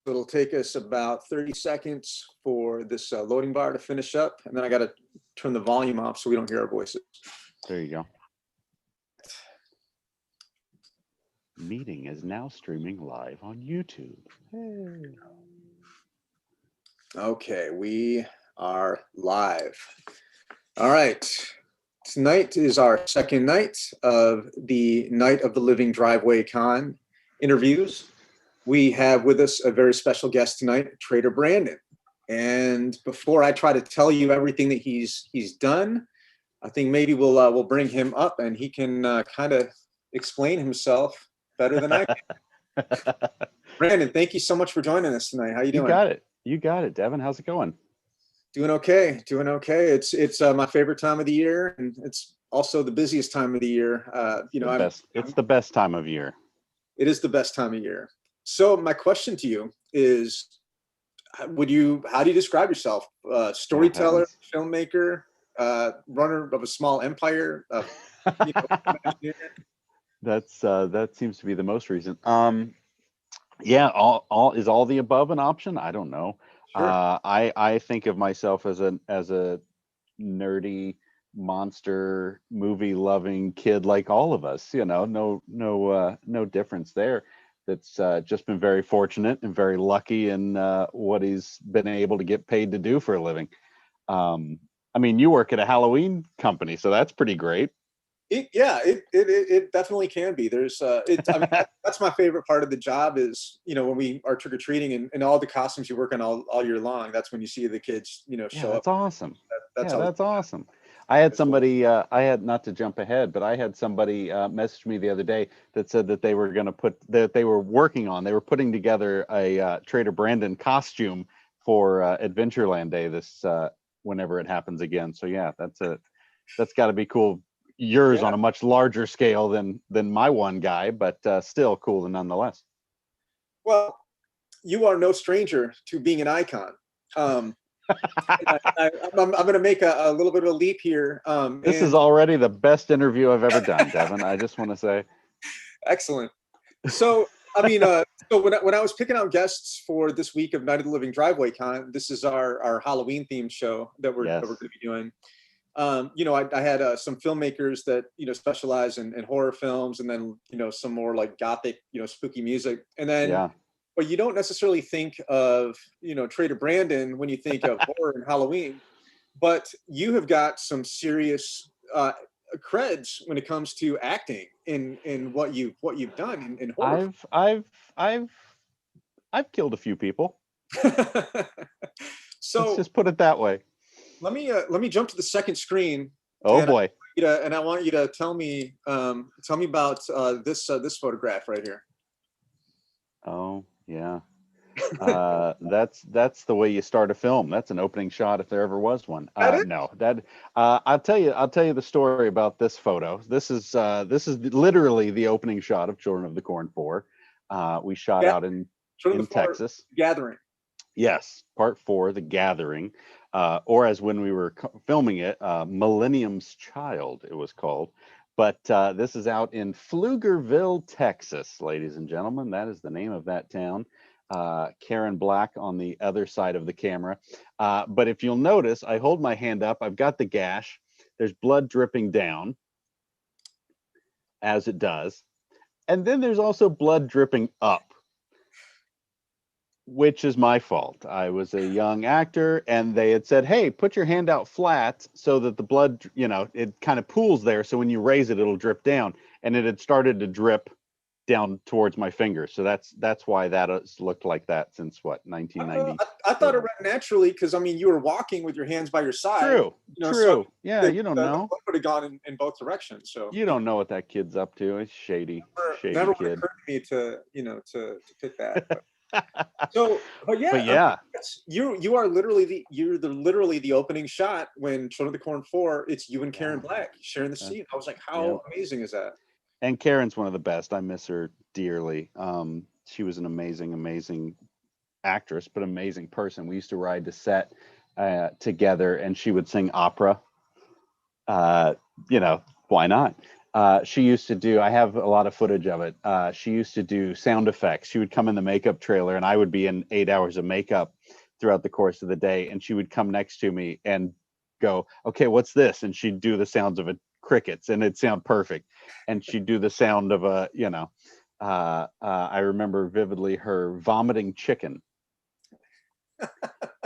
It'll take us about 30 seconds for this loading bar to finish up, and then I got to turn the volume off so we don't hear our voices. There you go. Meeting is now streaming live on YouTube. Hey. Okay, we are live. All right. Tonight is our second night of the Night of the Living Driveway Con interviews. We have with us a very special guest tonight, Trader Brandon. And before I try to tell you everything that he's done, I think maybe we'll bring him up and he can kind of explain himself better than I can. Brandon, thank you so much for joining us tonight. How you doing? You got it, Devin. How's it going? Doing okay. It's my favorite time of the year, and it's also the busiest time of the year. It's the best time of year. It is the best time of year. So my question to you is, how do you describe yourself? Storyteller, filmmaker, runner of a small empire? That seems to be the most recent. Yeah, all the above an option? I don't know. Sure. I think of myself as a nerdy monster movie loving kid like all of us. No difference there. That's just been very fortunate and very lucky in what he's been able to get paid to do for a living. I mean, you work at a Halloween company, so that's pretty great. It definitely can be. That's my favorite part of the job is, when we are trick-or-treating and all the costumes you work on all year long. That's when you see the kids, show up. That's awesome. That's awesome. I had somebody, not to jump ahead, but I had somebody message me the other day that said that they were putting together a Trader Brandon costume for Adventureland Day this whenever it happens again. So yeah, that's got to be cool. Yours on a much larger scale than my one guy, but still cool nonetheless. Well, you are no stranger to being an icon. I'm going to make a little bit of a leap here. This is already the best interview I've ever done, Devin. I just want to say. Excellent. So, so when I was picking out guests for this week of Night of the Living Driveway Con, this is our Halloween themed show that we're going to be doing. I had some filmmakers that, specialize in horror films, and then, some more like gothic, spooky music. And then, but you don't necessarily think of, Trader Brandon when you think of horror and Halloween, but you have got some serious creds when it comes to acting in what you've done in horror. I've killed a few people. So let's just put it that way. Let me jump to the second screen. Oh boy! I want you to tell me about this photograph right here. Oh yeah, that's the way you start a film. That's an opening shot if there ever was one. No, I'll tell you the story about this photo. This is literally the opening shot of Children of the Corn 4. We shot out in Texas. Gathering. Yes, part 4, The Gathering. Or as when we were filming it, Millennium's Child, it was called. But this is out in Pflugerville, Texas, ladies and gentlemen. That is the name of that town. Karen Black on the other side of the camera. But if you'll notice, I hold my hand up. I've got the gash. There's blood dripping down, as it does. And then there's also blood dripping up, which is my fault. I was a young actor, and they had said, hey, put your hand out flat so that the blood, it kind of pools there. So when you raise it, it'll drip down. And it had started to drip down towards my finger. So that's why that has looked like that since, 1990? I thought it ran naturally because, you were walking with your hands by your side. True. So yeah, you don't know. The would have gone in both directions. So you don't know what that kid's up to. It's shady never kid. Occurred to me to pick that. But you are literally the opening shot when Children of the Corn 4. It's you and Karen Black sharing the scene. I was like, how amazing is that? And Karen's one of the best. I miss her dearly. She was an amazing actress, but amazing person. We used to ride to set together, and she would sing opera. Why not? She used to do, I have a lot of footage of it. She used to do sound effects. She would come in the makeup trailer and I would be in 8 hours of makeup throughout the course of the day. And she would come next to me and go, okay, what's this? And she'd do the sounds of crickets and it'd sound perfect. And she'd do the sound of I remember vividly her vomiting chicken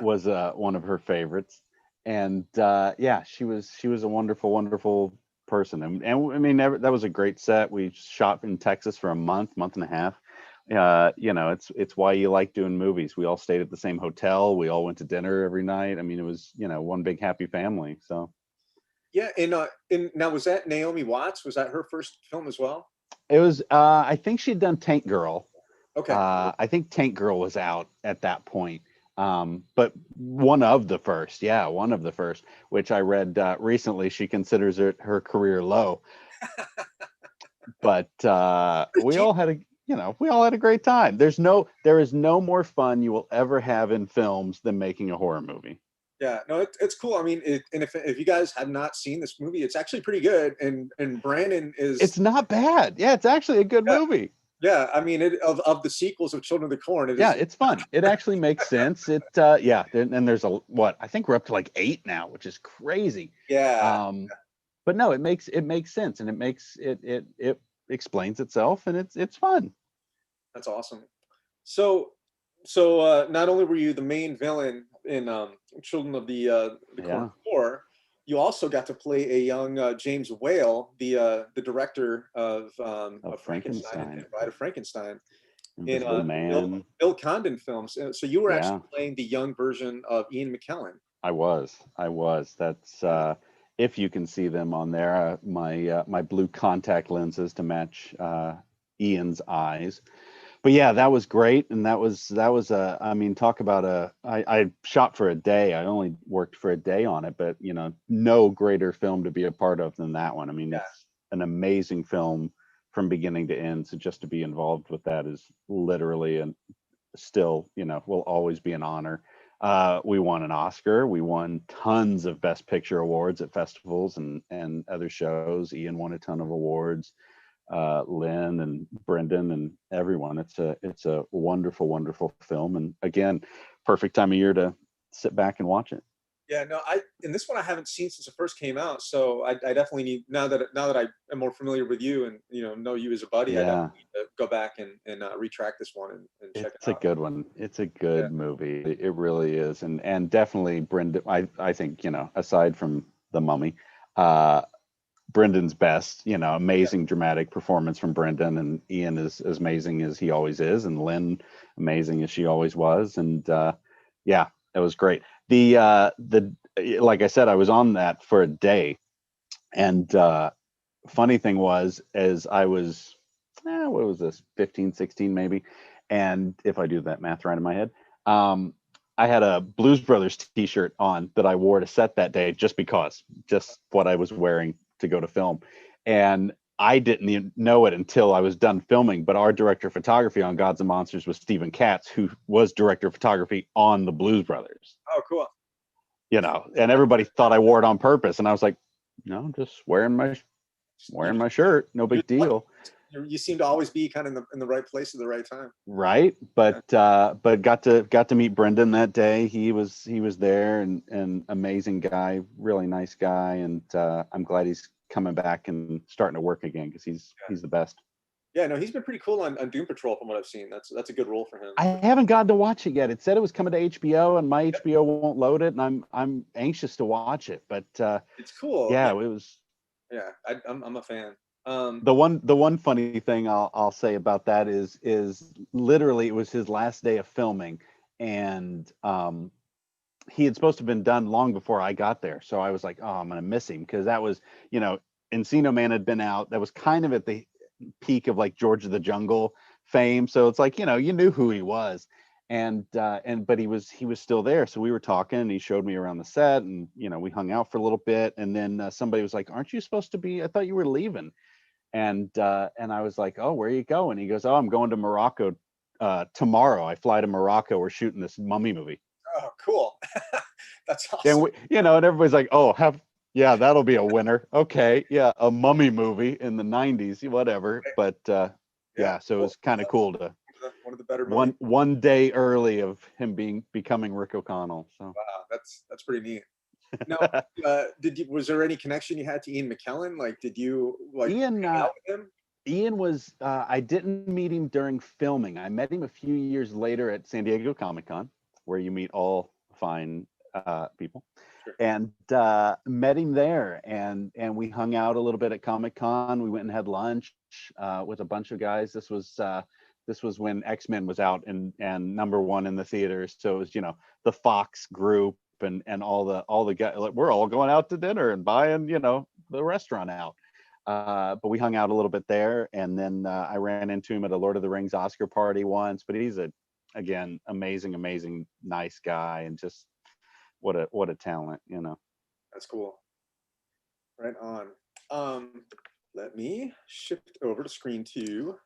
was one of her favorites. And yeah, she was a wonderful, wonderful person. And I mean, that was a great set. We shot in Texas for a month and a half. It's why you like doing movies. We all stayed at the same hotel. We all went to dinner every night. I mean, it was, one big happy family. So yeah. And now, was that Naomi Watts? Was that her first film as well? it was, I think she'd done Tank Girl. Okay. I think Tank Girl was out at that point. But one of the first, which I read recently, she considers it her career low. But we all had a great time. There is no more fun you will ever have in films than making a horror movie. Yeah, no, it's cool. I mean, and if you guys have not seen this movie, it's actually pretty good. And Brandon is. It's not bad. Yeah, it's actually a good movie. Yeah, I mean, of the sequels of Children of the Corn, it's fun. It actually makes sense. And there's I think we're up to like 8 now, which is crazy. Yeah. But no, it makes sense, and it explains itself, and it's fun. That's awesome. So not only were you the main villain in Children of the Corn 4, you also got to play a young James Whale, the director of Frankenstein and Bride of Frankenstein, in Bill Condon films. So you were actually playing the young version of Ian McKellen. I was. That's if you can see them on there, my blue contact lenses to match Ian's eyes. But yeah, that was great, and that was I mean, talk about I shot for a day. I only worked for a day on it, but no greater film to be a part of than that one. I mean, it's an amazing film from beginning to end. So just to be involved with that is literally, and still, will always be an honor. We won an Oscar. We won tons of Best Picture awards at festivals and other shows. Ian won a ton of awards. Lynn and Brendan and everyone. It's a wonderful, wonderful film, and again, perfect time of year to sit back and watch it. Yeah, no, and this one I haven't seen since it first came out, so I definitely need, now that I am more familiar with you and know you as a buddy, I definitely need to go back and retract this one and check it out. It's a good one. It's a good movie. It really is, and definitely Brendan. I think aside from The Mummy, Brendan's best. Amazing dramatic performance from Brendan, and Ian is as amazing as he always is, and Lynn amazing as she always was, and it was great. The like I said, I was on that for a day, and funny thing was, as I was what was this, 15, 16 maybe, and if I do that math right in my head, I had a Blues Brothers t-shirt on that I wore to set that day just what I was wearing to go to film. And I didn't even know it until I was done filming, but our director of photography on Gods and Monsters was Stephen Katz, who was director of photography on the Blues Brothers. Oh, cool. And everybody thought I wore it on purpose, and I was like, no, I'm just wearing my shirt, no big deal. You seem to always be kind of in the right place at the right time. Right. But got to meet Brendan that day. He was there, and amazing guy, really nice guy. And I'm glad he's coming back and starting to work again, because he's the best. Yeah, no, he's been pretty cool on Doom Patrol from what I've seen. That's a good role for him. I haven't gotten to watch it yet. It said it was coming to HBO, and my HBO won't load it, and I'm anxious to watch it. But it's cool. Yeah, it was. Yeah, I'm a fan. The one funny thing I'll say about that is literally it was his last day of filming, and he had supposed to have been done long before I got there. So I was like, oh, I'm gonna miss him, because that was, Encino Man had been out. That was kind of at the peak of like George of the Jungle fame. So it's like, you knew who he was, but he was still there. So we were talking, and he showed me around the set, and we hung out for a little bit, and then somebody was like, aren't you supposed to be? I thought you were leaving. And I was like, oh, where are you going? He goes, oh, I'm going to Morocco tomorrow. I fly to Morocco. We're shooting this Mummy movie. Oh, cool. That's awesome. And and everybody's like, oh, have Yeah, that'll be a winner. Okay, yeah, a mummy movie in the '90s, whatever. But Yeah, yeah, so it cool. was kind of cool to One of the better movies. one day early of him becoming Rick O'Connell. So Wow, that's pretty neat. Now, was there any connection you had to Ian McKellen? Like, did you like Ian hang out with him? Ian was I didn't meet him during filming. I met him a few years later at San Diego Comic-Con, where you meet all fine people, Sure. and met him there, and we hung out a little bit at Comic-Con. We went and had lunch with a bunch of guys. This was when X-Men was out and #1 in the theaters. So it was, the Fox group and all the guys, like, we're all going out to dinner and buying, the restaurant out. But we hung out a little bit there, and then I ran into him at a Lord of the Rings Oscar party once. But he's again, amazing, nice guy, and just what a talent, That's cool. Right on. Let me shift over to screen 2.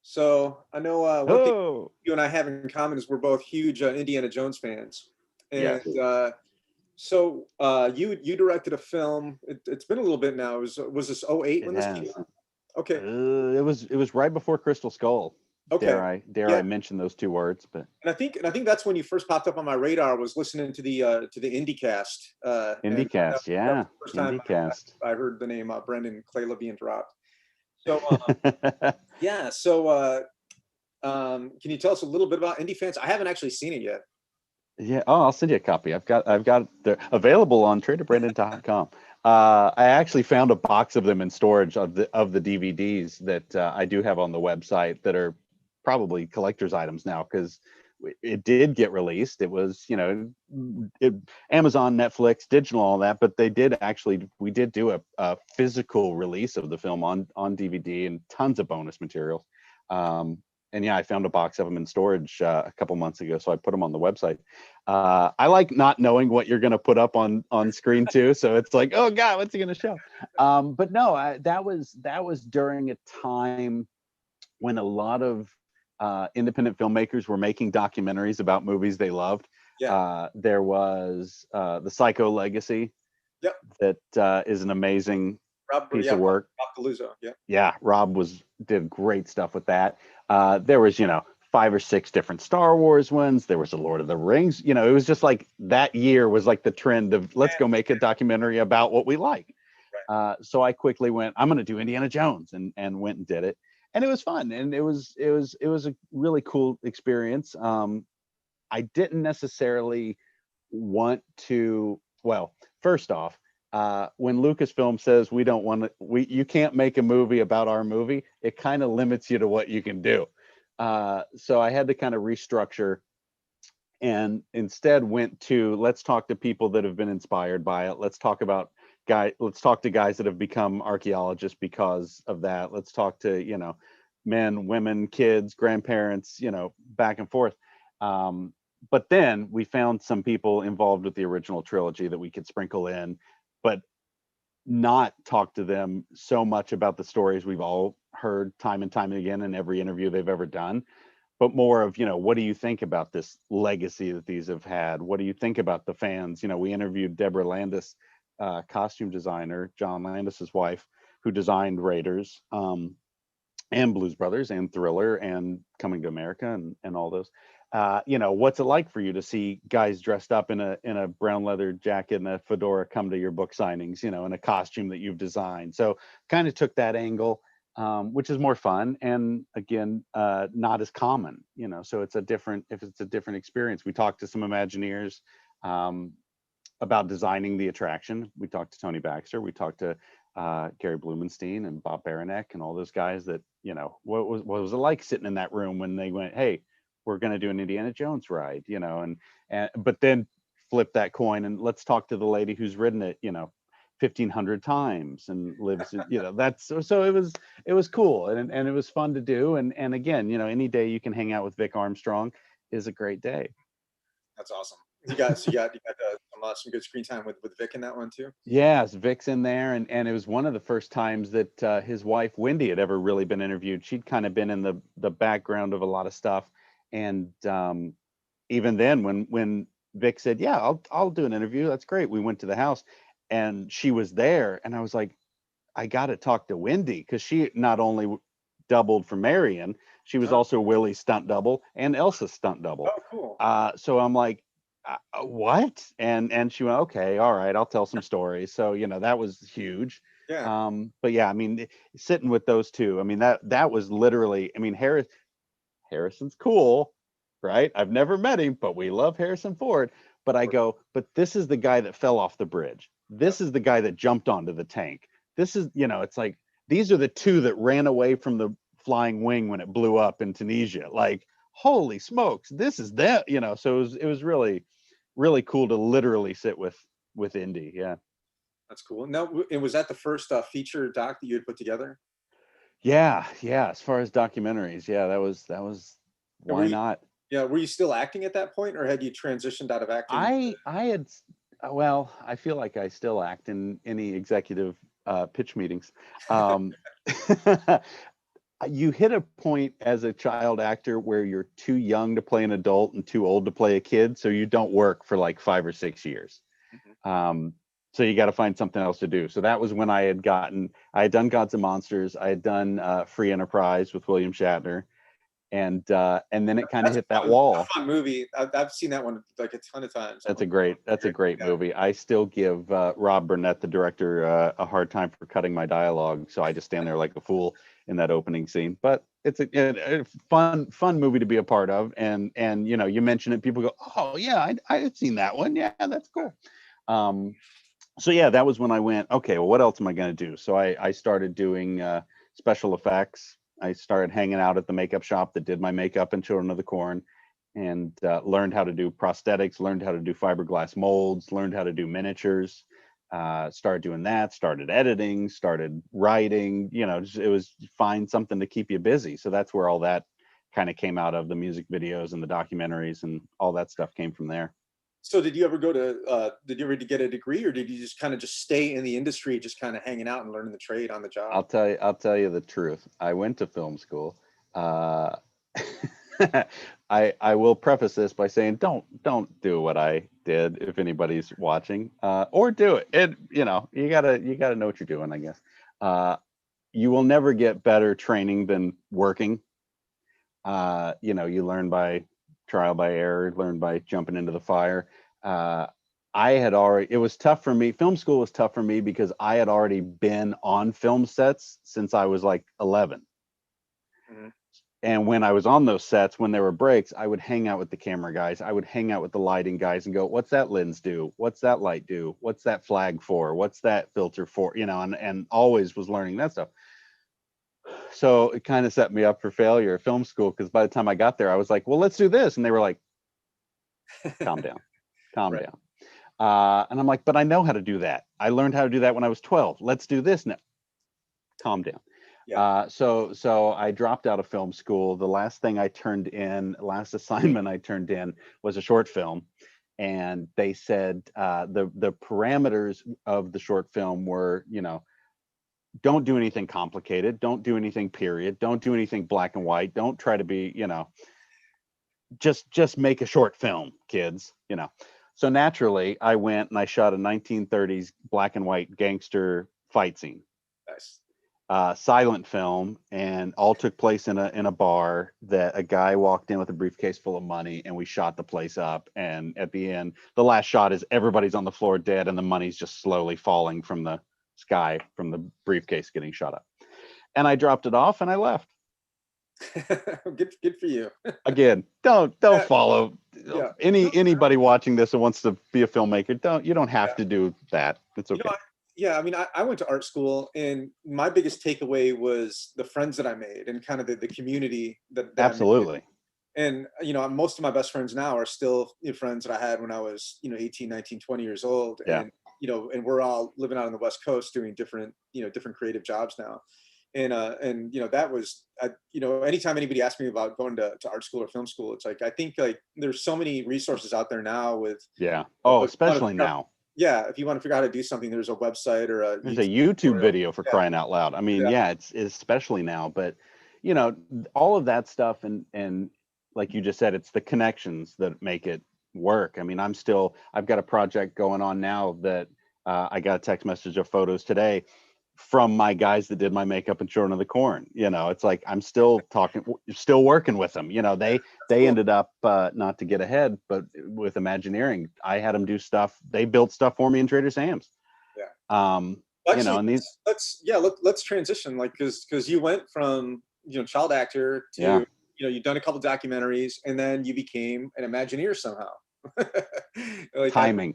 So I know one thing Oh, you and I have in common is we're both huge Indiana Jones fans, and yes. so you directed a film. It's been a little bit now. Was this '08 It when this came has. out? Okay. It was right before Crystal Skull. Okay. Dare Yeah. I mention those two words? But And I think that's when you first popped up on my radar. Was listening to the IndieCast, and that IndieCast, was yeah, the first time IndieCast. I heard the name Brendan Clayla being dropped. So yeah. So can you tell us a little bit about Indie Fans? I haven't actually seen it yet. Yeah. Oh, I'll send you a copy. I've got the available on traderbrandon.com. I actually found a box of them in storage of the DVDs that I do have on the website that are probably collector's items now, because it did get released. It was, Amazon, Netflix, digital, all that, but we did do a physical release of the film on DVD and tons of bonus materials. And yeah, I found a box of them in storage a couple months ago, so I put them on the website. I like not knowing what you're going to put up on screen too, so it's like, oh God, what's he going to show? But no, that was during a time when a lot of independent filmmakers were making documentaries about movies they loved. Yeah. There was the Psycho Legacy. Yep. That is an amazing piece of work. Rob Paluzzo. Yeah. Yeah, Rob did great stuff with that. There was, 5 or 6 different Star Wars ones. There was a Lord of the Rings. It was just like that year was like the trend of let's go make a documentary about what we like. Right. So I quickly went, I'm going to do Indiana Jones, and went and did it, and it was fun, and it was a really cool experience. I didn't necessarily want to. Well, first off, when Lucasfilm says you can't make a movie about our movie, it kind of limits you to what you can do. So I had to kind of restructure, and instead went to, let's talk to people that have been inspired by it. Let's talk to guys that have become archaeologists because of that. Let's talk to, men, women, kids, grandparents, back and forth. But then we found some people involved with the original trilogy that we could sprinkle in, but not talk to them so much about the stories we've all heard time and time again in every interview they've ever done, but more of, what do you think about this legacy that these have had? What do you think about the fans? We interviewed Deborah Landis, costume designer, John Landis's wife, who designed Raiders, and Blues Brothers and Thriller and Coming to America and all those. What's it like for you to see guys dressed up in a brown leather jacket and a fedora come to your book signings, in a costume that you've designed? So kind of took that angle, which is more fun, and again, not as common, so it's a different experience. We talked to some Imagineers about designing the attraction. We talked to Tony Baxter. We talked to Gary Blumenstein and Bob Baranek and all those guys that, what was it like sitting in that room when they went, hey, we're going to do an Indiana Jones ride, but then flip that coin and let's talk to the lady who's ridden it, 1,500 times and lives in, that's so it was cool, and it was fun to do. And again, any day you can hang out with Vic Armstrong is a great day. That's awesome. You got some good screen time with Vic in that one too. Yes, Vic's in there, and it was one of the first times that his wife Wendy had ever really been interviewed. She'd kind of been in the background of a lot of stuff, and even then, when Vic said, yeah, I'll do an interview. That's great. We went to the house and she was there. And I was like, I got to talk to Wendy because she not only doubled for Marion, she was also Willie's stunt double and Elsa's stunt double. Oh, cool. So I'm like, what? And she went, okay, all right, I'll tell some stories. So, that was huge. Yeah. But yeah, I mean, sitting with those two, I mean, that was literally, I mean, Harrison's cool, right? I've never met him, but we love Harrison Ford. But I go, but this is the guy that fell off the bridge. This is the guy that jumped onto the tank. This is, it's like, these are the two that ran away from the flying wing when it blew up in Tunisia. Like, holy smokes, this is that, so it was really, really cool to literally sit with Indy. Yeah. That's cool. Now, and was that the first feature doc that you had put together? Yeah. As far as documentaries, yeah, that was why not? Yeah, were you still acting at that point, or had you transitioned out of acting? I had, well, I feel like I still act in any executive pitch meetings. You hit a point as a child actor where you're too young to play an adult and too old to play a kid, so you don't work for like 5 or 6 years. So you got to find something else to do. So that was when I had done Gods and Monsters. I had done Free Enterprise with William Shatner. And then it kind of hit that wall. A fun movie. I've seen that one like a ton of times. That's a great movie. I still give Rob Burnett, the director, a hard time for cutting my dialogue. So I just stand there like a fool in that opening scene. But it's a fun movie to be a part of. And you mention it, people go, oh yeah, I've seen that one. Yeah, that's cool. So yeah, that was when I went, okay, well, what else am I going to do? So I started doing special effects. I started hanging out at the makeup shop that did my makeup in Children of the Corn, and learned how to do prosthetics, learned how to do fiberglass molds, learned how to do miniatures, started doing that, started editing, started writing, it was find something to keep you busy. So that's where all that kind of came out of. The music videos and the documentaries and all that stuff came from there. So did you ever get a degree, or did you just kind of stay in the industry, just kind of hanging out and learning the trade on the job? I'll tell you the truth. I went to film school. I will preface this by saying don't do what I did if anybody's watching, or do it. You gotta know what you're doing, I guess. You will never get better training than working. You learn by trial by error, learn by jumping into the fire. It was tough for me. Film school was tough for me because I had already been on film sets since I was like 11. Mm-hmm. And when I was on those sets, when there were breaks, I would hang out with the camera guys. I would hang out with the lighting guys and go, what's that lens do? What's that light do? What's that flag for? What's that filter for? And always was learning that stuff. So it kind of set me up for failure at film school, because by the time I got there, I was like, well, let's do this. And they were like, calm down. And I'm like, but I know how to do that. I learned how to do that when I was 12. Let's do this now. Calm down. Yeah. So I dropped out of film school. The last assignment I turned in was a short film. And they said the parameters of the short film were, don't do anything complicated. Don't do anything period. Don't do anything black and white. Don't try to be, just make a short film, kids, So naturally, I went and I shot a 1930s black and white gangster fight scene. Nice. Silent film, and all took place in a bar that a guy walked in with a briefcase full of money, and we shot the place up. And at the end, the last shot is everybody's on the floor dead, and the money's just slowly falling from the sky from the briefcase getting shot up. And I dropped it off and I left. Good for you. Again, don't follow anybody watching this who wants to be a filmmaker. You don't have to do that. It's okay. I mean, I went to art school, and my biggest takeaway was the friends that I made and kind of the community that absolutely. And most of my best friends now are still friends that I had when I was 18, 19, 20 years old. Yeah. And and we're all living out on the West Coast doing different creative jobs now. And that was anytime anybody asks me about going to art school or film school, it's like, I think like there's so many resources out there now with especially now. Yeah, if you want to figure out how to do something, there's a website or there's a YouTube video for crying out loud. I mean, it's especially now, but all of that stuff and like you just said, it's the connections that make it work. I mean, I've got a project going on now that I got a text message of photos today from my guys that did my makeup in Children of the Corn. It's like I'm still still working with them. They ended up not to get ahead, but with Imagineering, I had them do stuff. They built stuff for me in Trader Sam's. Yeah. Actually, let's transition, like, because you went from child actor to you've done a couple documentaries, and then you became an Imagineer somehow. Like timing.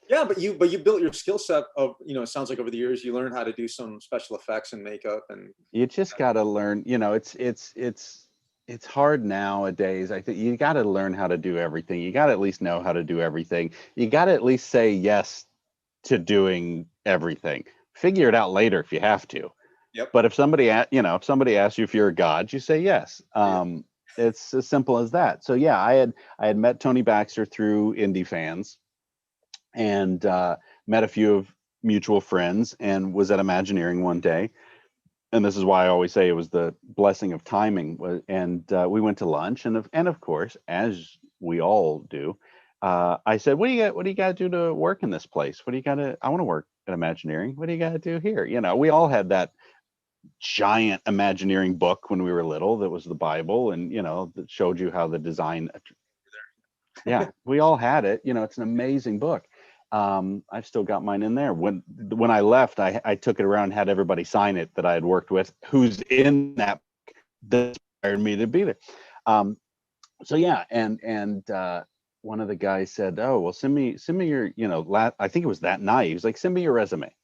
Yeah, but you built your skill set of, it sounds like over the years you learned how to do some special effects and makeup, and you just got to learn. It's hard nowadays. I think you got to learn how to do everything. You got to at least know how to do everything. You got to at least say yes to doing everything. Figure it out later if you have to. Yep. But if somebody asks you if you're a god, you say yes. It's as simple as that. So yeah, I had met Tony Baxter through Indie Fans, and met a few of mutual friends, and was at Imagineering one day. And this is why I always say it was the blessing of timing. And we went to lunch, and of course, as we all do, I said, what do you got to do to work in this place? I want to work at Imagineering. What do you got to do here? We all had that giant Imagineering book when we were little that was the Bible, and that showed you how the design. Yeah, we all had it. It's an amazing book. I've still got mine in there. When I left, I took it around and had everybody sign it that I had worked with, who's in that book, that inspired me to be there. So yeah, and one of the guys said, "Oh, well, send me your, I think it was that night. He was like, send me your resume."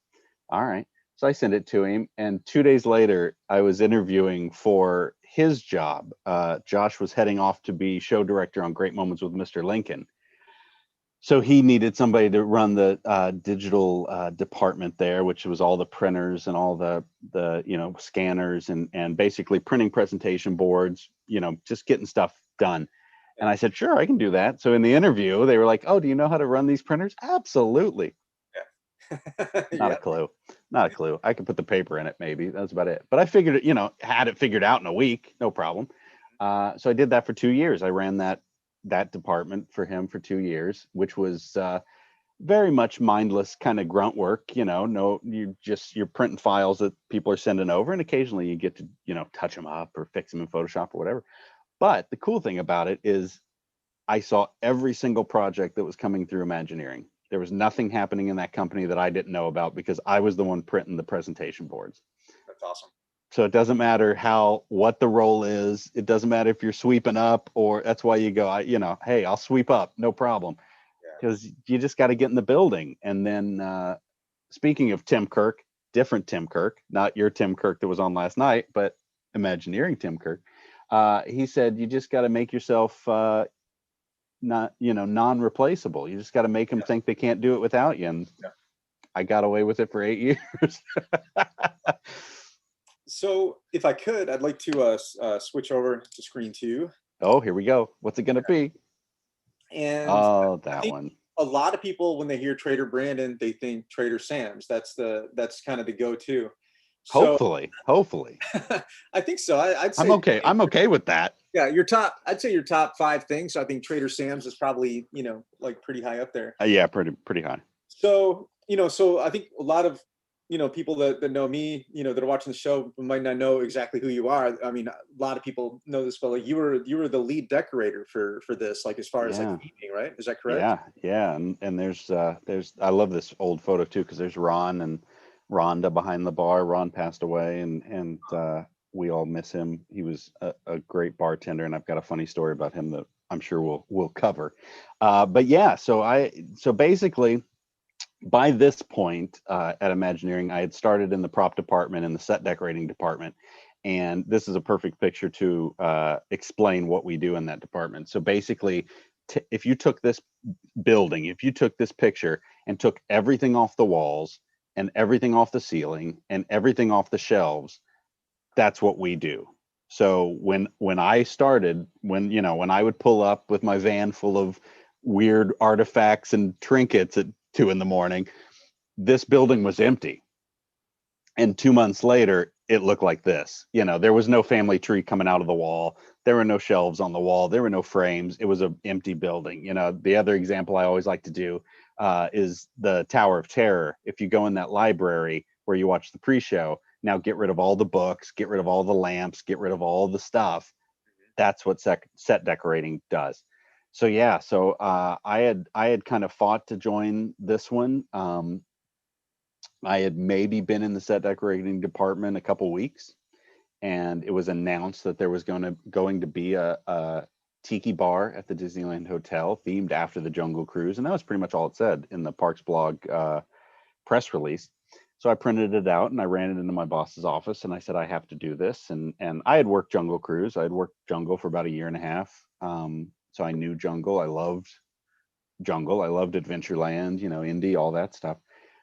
All right. So I sent it to him, and 2 days later, I was interviewing for his job. Josh was heading off to be show director on Great Moments with Mr. Lincoln. So he needed somebody to run the digital department there, which was all the printers and all the scanners and basically printing presentation boards, just getting stuff done. And I said, sure, I can do that. So in the interview, they were like, "Oh, do you know how to run these printers?" Absolutely. Not a clue. I could put the paper in it, maybe. That's about it. But I figured it, had it figured out in a week, no problem. So I did that for 2 years. I ran that department for him for 2 years, which was very much mindless kind of grunt work. You're printing files that people are sending over, and occasionally you get to, touch them up or fix them in Photoshop or whatever. But the cool thing about it is I saw every single project that was coming through Imagineering. There was nothing happening in that company that I didn't know about, because I was the one printing the presentation boards. That's awesome. So it doesn't matter what the role is. It doesn't matter if you're sweeping up, or that's why you go, hey, I'll sweep up, no problem. Because you just got to get in the building. And then speaking of Tim Kirk, different Tim Kirk, not your Tim Kirk that was on last night, but Imagineering Tim Kirk. He said, you just got to make yourself non-replaceable. You just got to make them think they can't do it without you. And I got away with it for 8 years. So if I could, I'd like to switch over to screen 2. Oh, here we go. What's it going to be? And that one. A lot of people, when they hear Trader Brandon, they think Trader Sam's. That's kind of the go-to. So, hopefully. I think so. I'd say I'm okay. I'm okay with that. Yeah, I'd say your top 5 things. I think Trader Sam's is probably, like pretty high up there. Yeah, pretty high. So, so I think a lot of, people that know me, that are watching the show might not know exactly who you are. I mean, a lot of people know this, but like you were the lead decorator for this, like as far as like theming, right? Is that correct? Yeah. And there's I love this old photo too, because there's Ron and Rhonda behind the bar. Ron passed away, and we all miss him. He was a great bartender, and I've got a funny story about him that I'm sure we'll cover. But yeah, so basically, by this point at Imagineering, I had started in the prop department and the set decorating department, and this is a perfect picture to explain what we do in that department. So basically, if you took this building, if you took this picture and took everything off the walls and everything off the ceiling and everything off the shelves, that's what we do. So when I started, when I would pull up with my van full of weird artifacts and trinkets at 2 a.m, this building was empty. And 2 months later, it looked like this. You know, there was no family tree coming out of the wall. There were no shelves on the wall. There were no frames. It was an empty building. You know, the other example I always like to do is the Tower of Terror. If you go in that library where you watch the pre-show, now get rid of all the books, get rid of all the lamps, get rid of all the stuff. That's what set decorating does. So yeah, so I had kind of fought to join this one. I had maybe been in the set decorating department a couple weeks, and it was announced that there was going to be a tiki bar at the Disneyland Hotel themed after the Jungle Cruise, and that was pretty much all it said in the Parks blog press release. So I printed it out and I ran it into my boss's office and I said, I have to do this. And I had worked Jungle Cruise. I had worked Jungle for about a year and a half. So I knew Jungle. I loved Jungle. I loved Adventureland, you know, Indy, all that stuff.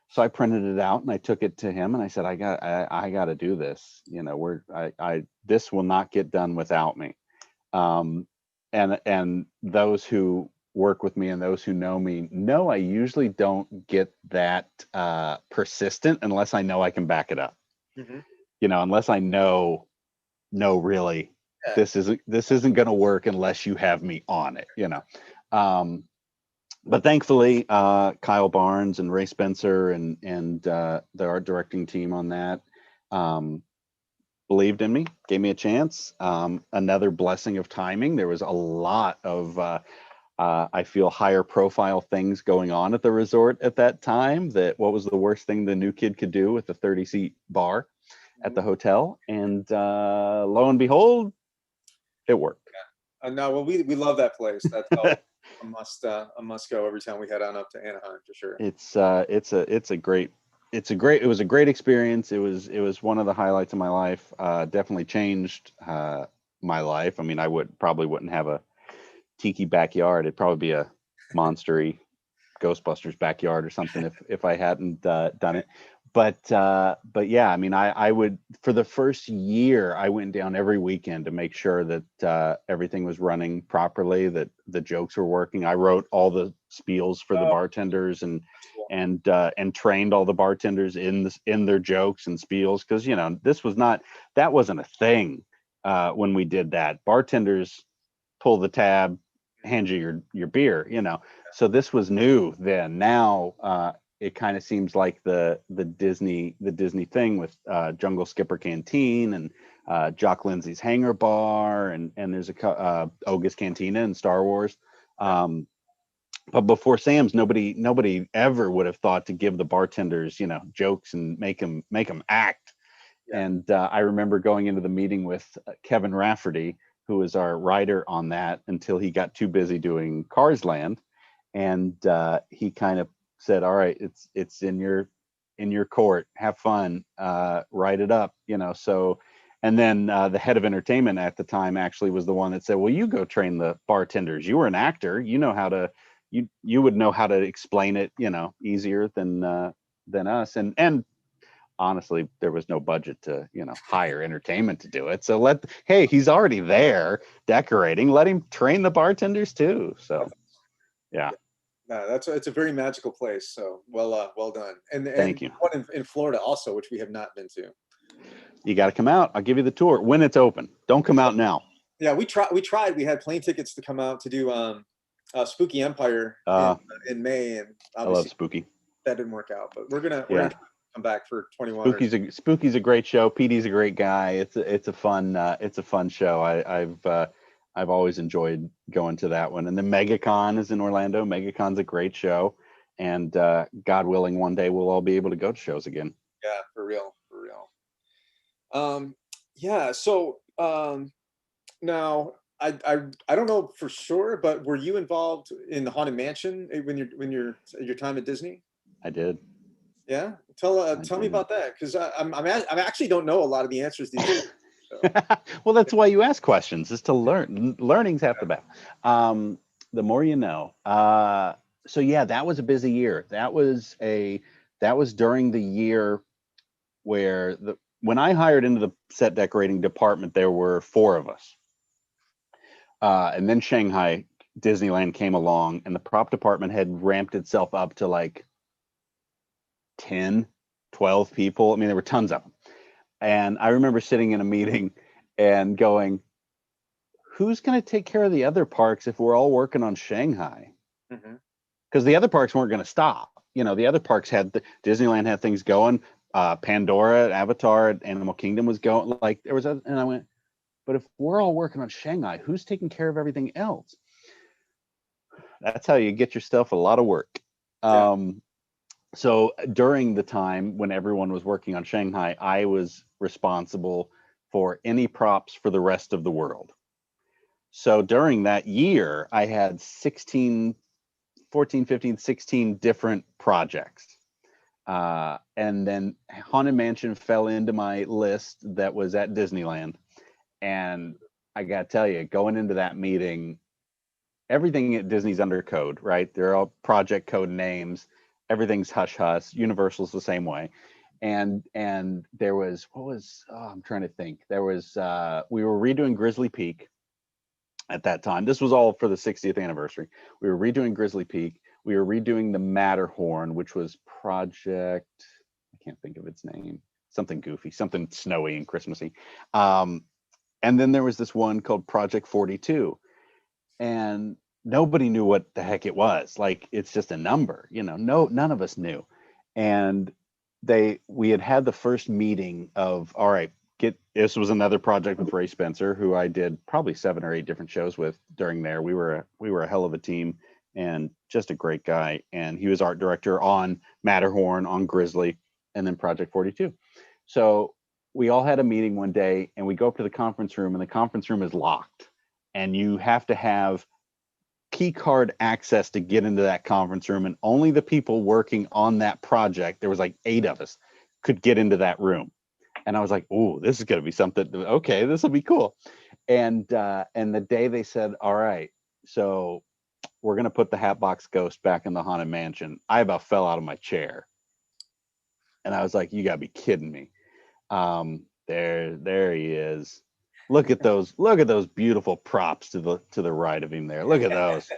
So I printed it out and I took it to him and I said, I got to do this. You know, this will not get done without me. And those who work with me and those who know me know I usually don't get that persistent unless I know I can back it up. Mm-hmm. You know, unless I know really this isn't going to work unless you have me on it, you know. But thankfully Kyle Barnes and Ray Spencer and the art directing team on that believed in me, gave me a chance. Another blessing of timing. There was a lot of I feel higher profile things going on at the resort at that time. That what was the worst thing the new kid could do with a 30-seat bar at the hotel? And lo and behold, it worked. Yeah. No, well, we love that place. That's a must go every time we head on up to Anaheim for sure. It was a great experience. It was one of the highlights of my life. Definitely changed my life. I mean, I wouldn't have a tiki backyard. It'd probably be a monstery Ghostbusters backyard or something if I hadn't done it. But yeah, I mean, I would, for the first year, I went down every weekend to make sure that everything was running properly, that the jokes were working. I wrote all the spiels for the bartenders and trained all the bartenders in their jokes and spiels, because you know that wasn't a thing when we did that. Bartenders pull the tab, hand you your beer, you know. So this was new then. Now it kind of seems like the Disney thing with Jungle Skipper Canteen and Jock Lindsay's Hangar Bar and there's a Oga's Cantina in Star Wars. But before Sam's, nobody ever would have thought to give the bartenders, you know, jokes and make them act. Yeah. And I remember going into the meeting with Kevin Rafferty, who was our writer on that, until he got too busy doing Cars Land, and he kind of said, "All right, it's in your court. Have fun. Write it up." You know. So, and then the head of entertainment at the time actually was the one that said, "Well, you go train the bartenders. You were an actor. You know how to. You would know how to explain it. You know, easier than us." And honestly, there was no budget to, you know, hire entertainment to do it. So hey, he's already there decorating. Let him train the bartenders too. So, yeah. No, it's a very magical place. So well done. And thank you. One in Florida also, which we have not been to. You got to come out. I'll give you the tour when it's open. Don't come out now. Yeah, we tried. We had plane tickets to come out to do Spooky Empire in May, and I love Spooky. That didn't work out, but we're gonna come back for 21. Spooky's a great show. PD's a great guy. It's a fun show. I've always enjoyed going to that one. And then MegaCon is in Orlando. MegaCon's a great show, and God willing, one day we'll all be able to go to shows again. Yeah, for real. Yeah. So now I don't know for sure, but were you involved in the Haunted Mansion when your time at Disney? I did. Yeah, tell me about that, because I actually don't know a lot of the answers these days. So. Well, that's why you ask questions, is to learn. Learning's half the battle. The more you know. So yeah, that was a busy year. That was during the year where when I hired into the set decorating department, there were 4 of us. And then Shanghai Disneyland came along, and the prop department had ramped itself up to like 10, 12 people. I mean, there were tons of them. And I remember sitting in a meeting and going, who's going to take care of the other parks if we're all working on Shanghai? Because the other parks weren't going to stop. You know, the other parks Disneyland had things going. Pandora, Avatar, Animal Kingdom was going. Like there was, and I went, but if we're all working on Shanghai, who's taking care of everything else? That's how you get yourself a lot of work. Yeah. So during the time when everyone was working on Shanghai, I was responsible for any props for the rest of the world. So during that year, I had 14, 15, 16 different projects. And then Haunted Mansion fell into my list that was at Disneyland. And I got to tell you, going into that meeting, everything at Disney's under code, right? They're all project code names. Everything's hush hush. Universal's the same way. And there was, I'm trying to think. There was, we were redoing Grizzly Peak at that time. This was all for the 60th anniversary. We were redoing Grizzly Peak. We were redoing the Matterhorn, which was Project, I can't think of its name, something goofy, something snowy and Christmassy. And then there was this one called Project 42. And nobody knew what the heck it was. Like, it's just a number, you know, none of us knew. And we had the first meeting of, all right, this was another project with Ray Spencer, who I did probably 7 or 8 different shows with during there. We were a hell of a team and just a great guy. And he was art director on Matterhorn, on Grizzly, and then Project 42. So we all had a meeting one day, and we go up to the conference room, and the conference room is locked. And you have to have key card access to get into that conference room, and only the people working on that project, there was like 8 of us, could get into that room. And I was like, oh, this is going to be something. Okay, this will be cool. And the day they said, all right, so we're going to put the Hatbox Ghost back in the Haunted Mansion, I about fell out of my chair. And I was like, you got to be kidding me. There he is. Look at those beautiful props to the right of him there. Look at those.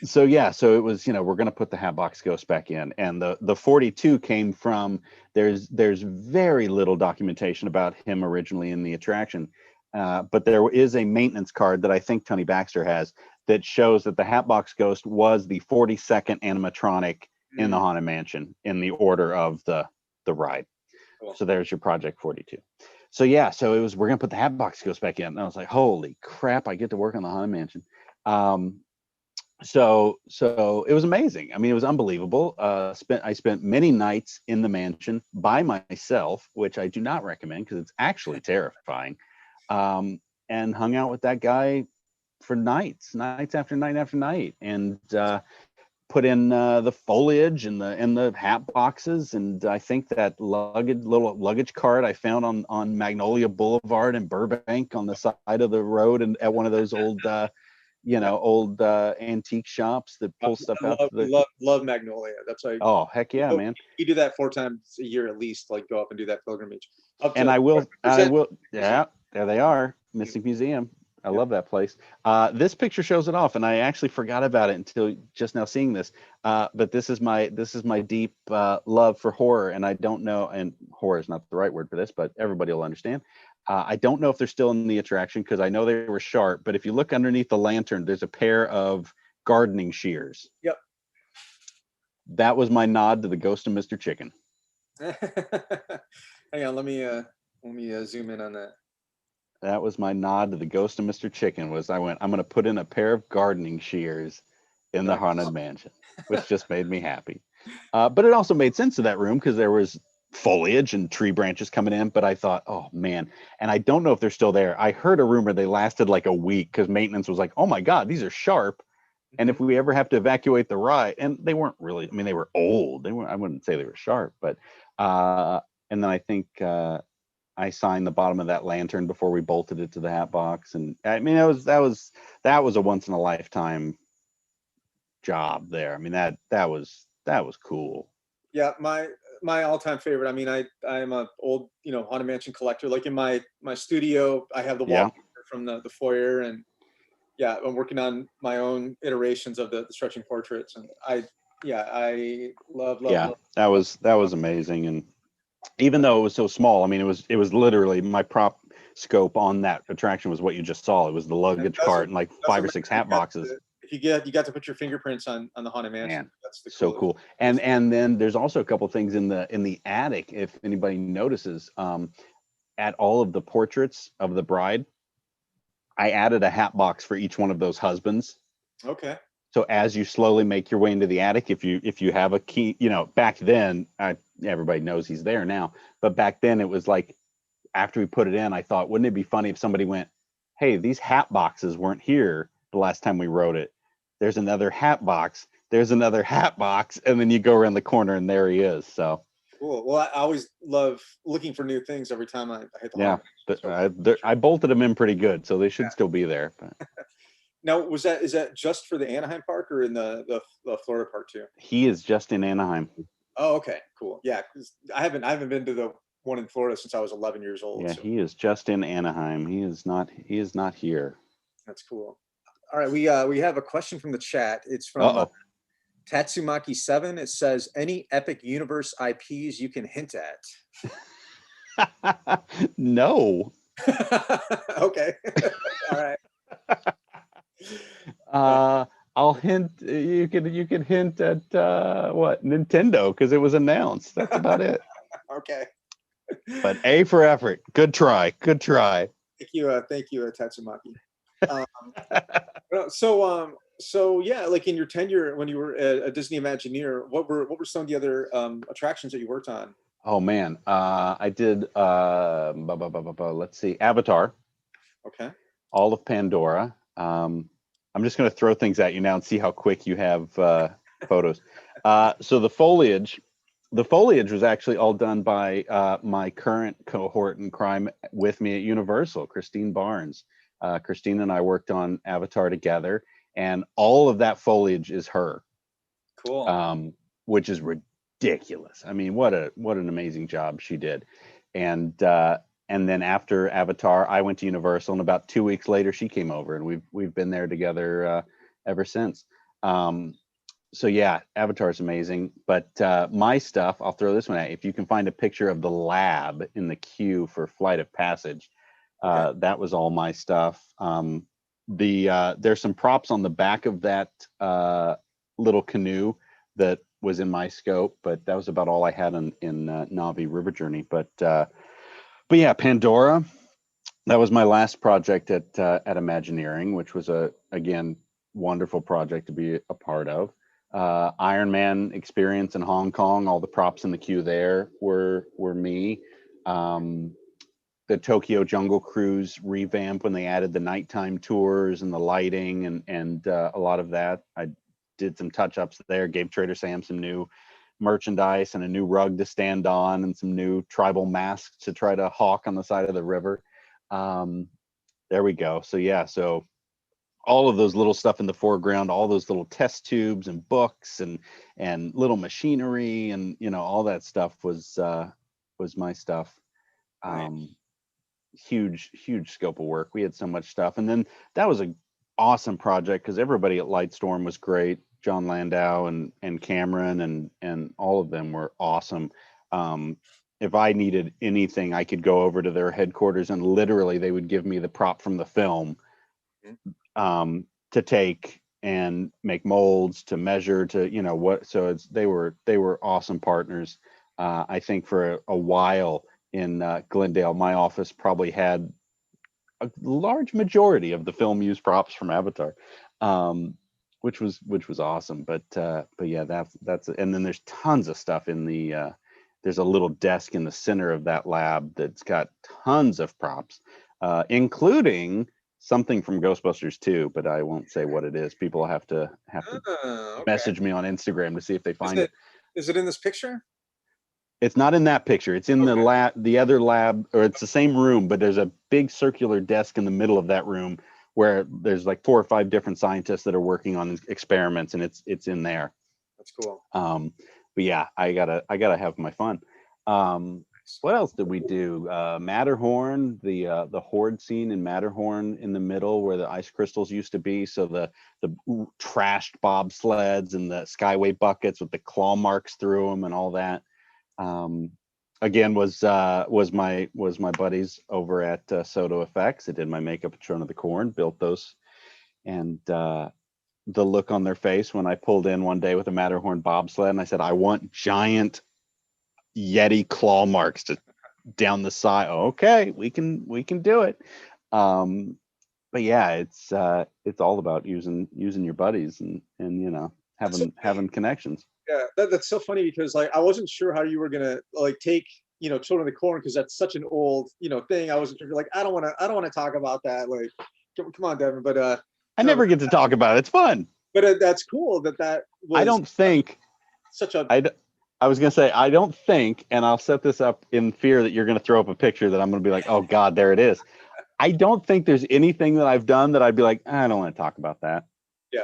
So it was, we're going to put the Hatbox Ghost back in, and the 42 came from, there's very little documentation about him originally in the attraction, but there is a maintenance card that I think Tony Baxter has that shows that the Hatbox Ghost was the 42nd animatronic in the Haunted Mansion in the order of the ride. Cool. So there's your Project 42. So it was, we're gonna put the Hatbox Ghost back in, and I was like, holy crap, I get to work on the Haunted Mansion. So it was amazing. I mean, it was unbelievable. I spent many nights in the mansion by myself, which I do not recommend because it's actually terrifying. And hung out with that guy for nights after night after night, and put in the foliage and the hat boxes, and I think that little luggage cart I found on Magnolia Boulevard in Burbank on the side of the road, and at one of those old antique shops that pull stuff out. Love Magnolia. That's like, oh heck yeah, man. You do that 4 times a year at least, like go up and do that pilgrimage. And I will. Yeah, there they are, Mystic Museum. I love that place. This picture shows it off, and I actually forgot about it until just now seeing this. But this is my deep love for horror, and I don't know, and horror is not the right word for this, but everybody will understand. I don't know if they're still in the attraction because I know they were sharp, but if you look underneath the lantern, there's a pair of gardening shears. Yep. That was my nod to the Ghost of Mr. Chicken. Hang on, let me zoom in on that. That was my nod to the Ghost of Mr. Chicken. I'm going to put in a pair of gardening shears in the Haunted Mansion, which just made me happy. But it also made sense to that room because there was foliage and tree branches coming in. But I thought, oh man, and I don't know if they're still there. I heard a rumor they lasted like a week because maintenance was like, oh my God, these are sharp. And if we ever have to evacuate the ride, and they weren't really, I mean, they were old. I wouldn't say they were sharp, but, and then I think, I signed the bottom of that lantern before we bolted it to the hat box. And I mean, that was a once in a lifetime job there. I mean, that was cool. Yeah. My all-time favorite. I mean, I'm a old, Haunted Mansion collector. Like in my studio, I have the wallpaper from the foyer, and I'm working on my own iterations of the stretching portraits. And I love. That was amazing. And even though it was so small. I mean, it was literally my prop scope on that attraction was what you just saw. It was the luggage cart and like 5 or 6 hat boxes. You got to put your fingerprints on the Haunted Mansion. Man, That's the so cool. And then there's also a couple things in the attic. If anybody notices, at all of the portraits of the bride, I added a hat box for each one of those husbands. Okay. So as you slowly make your way into the attic, if you have a key, back then, everybody knows he's there now, but back then it was like, after we put it in, I thought, wouldn't it be funny if somebody went, hey, these hat boxes weren't here the last time we wrote it. There's another hat box. There's another hat box. And then you go around the corner and there he is. So cool. Well, I always love looking for new things every time I hit the Haunted. I bolted them in pretty good, so they should still be there. But. Now, is that just for the Anaheim park or in the Florida park too? He is just in Anaheim. Oh, okay, cool. Yeah, I haven't been to the one in Florida since I was 11 years old. Yeah, so. He is just in Anaheim. He is not here. That's cool. All right, we have a question from the chat. It's from Tatsumaki7. It says, any epic universe IPs you can hint at? No. Okay. All right. I'll hint. You can hint at what, Nintendo, because it was announced. That's about it. Okay. But A for effort. Good try. Thank you, Tatsumaki. So yeah, like in your tenure when you were a Disney Imagineer, what were some of the other attractions that you worked on? Oh man, I did. Let's see, Avatar. Okay. All of Pandora. I'm just going to throw things at you now and see how quick you have photos. So the foliage was actually all done by my current cohort in crime with me at Universal, Christine Barnes. Christine and I worked on Avatar together, and all of that foliage is her. Cool. Which is ridiculous. I mean, what an amazing job she did. And then after Avatar, I went to Universal, and about 2 weeks later, she came over, and we've been there together ever since. So yeah, Avatar is amazing. But my stuff, I'll throw this one at you. If you can find a picture of the lab in the queue for Flight of Passage, that was all my stuff. There's some props on the back of that little canoe that was in my scope, but that was about all I had in Na'vi River Journey. But yeah, Pandora, that was my last project at Imagineering, which was again wonderful project to be a part of. Iron Man experience in Hong Kong, all the props in the queue there were me. The Tokyo Jungle Cruise revamp, when they added the nighttime tours and the lighting and a lot of that, I did some touch-ups there, gave Trader Sam some new merchandise and a new rug to stand on and some new tribal masks to try to hawk on the side of the river. There we go. So yeah, so all of those little stuff in the foreground, all those little test tubes and books and little machinery and all that stuff was my stuff. Huge scope of work. We had so much stuff, and then that was an awesome project because everybody at Lightstorm was great. John Landau and Cameron and all of them were awesome. If I needed anything, I could go over to their headquarters and literally they would give me the prop from the film to take and make molds, to measure, to what. So they were awesome partners. I think for a while in Glendale, my office probably had a large majority of the film use props from Avatar, which was awesome. But yeah, that's and then there's tons of stuff in the there's a little desk in the center of that lab that's got tons of props, including something from Ghostbusters 2, but I won't say what it is. People have to message me on Instagram to see if they find it. Is it in this picture? It's not in that picture. It's in the other lab, or it's the same room, but there's a big circular desk in the middle of that room where there's like 4 or 5 different scientists that are working on experiments, and it's in there. That's cool. But yeah, I gotta have my fun. What else did we do? Matterhorn, the horde scene in Matterhorn in the middle where the ice crystals used to be. So the trashed bobsleds and the skyway buckets with the claw marks through them and all that. again was my buddies over at Soto Effects. They did my makeup at Throne of the Corn, built those, and the look on their face when I pulled in one day with a Matterhorn bobsled and I said, I want giant Yeti claw marks to down the side. Oh, okay, we can do it. But yeah, it's all about using your buddies and having connections. Yeah, that's so funny because like I wasn't sure how you were gonna like take Children of the Corn because that's such an old thing. I wasn't sure, like I don't want to talk about that. Like, come on, Devin. But I no, never get to talk about it. It's fun. But that's cool that was. I don't think such a. I was gonna say I don't think, and I'll set this up in fear that you're gonna throw up a picture that I'm gonna be like, oh God, there it is. I don't think there's anything that I've done that I'd be like, I don't want to talk about that. Yeah.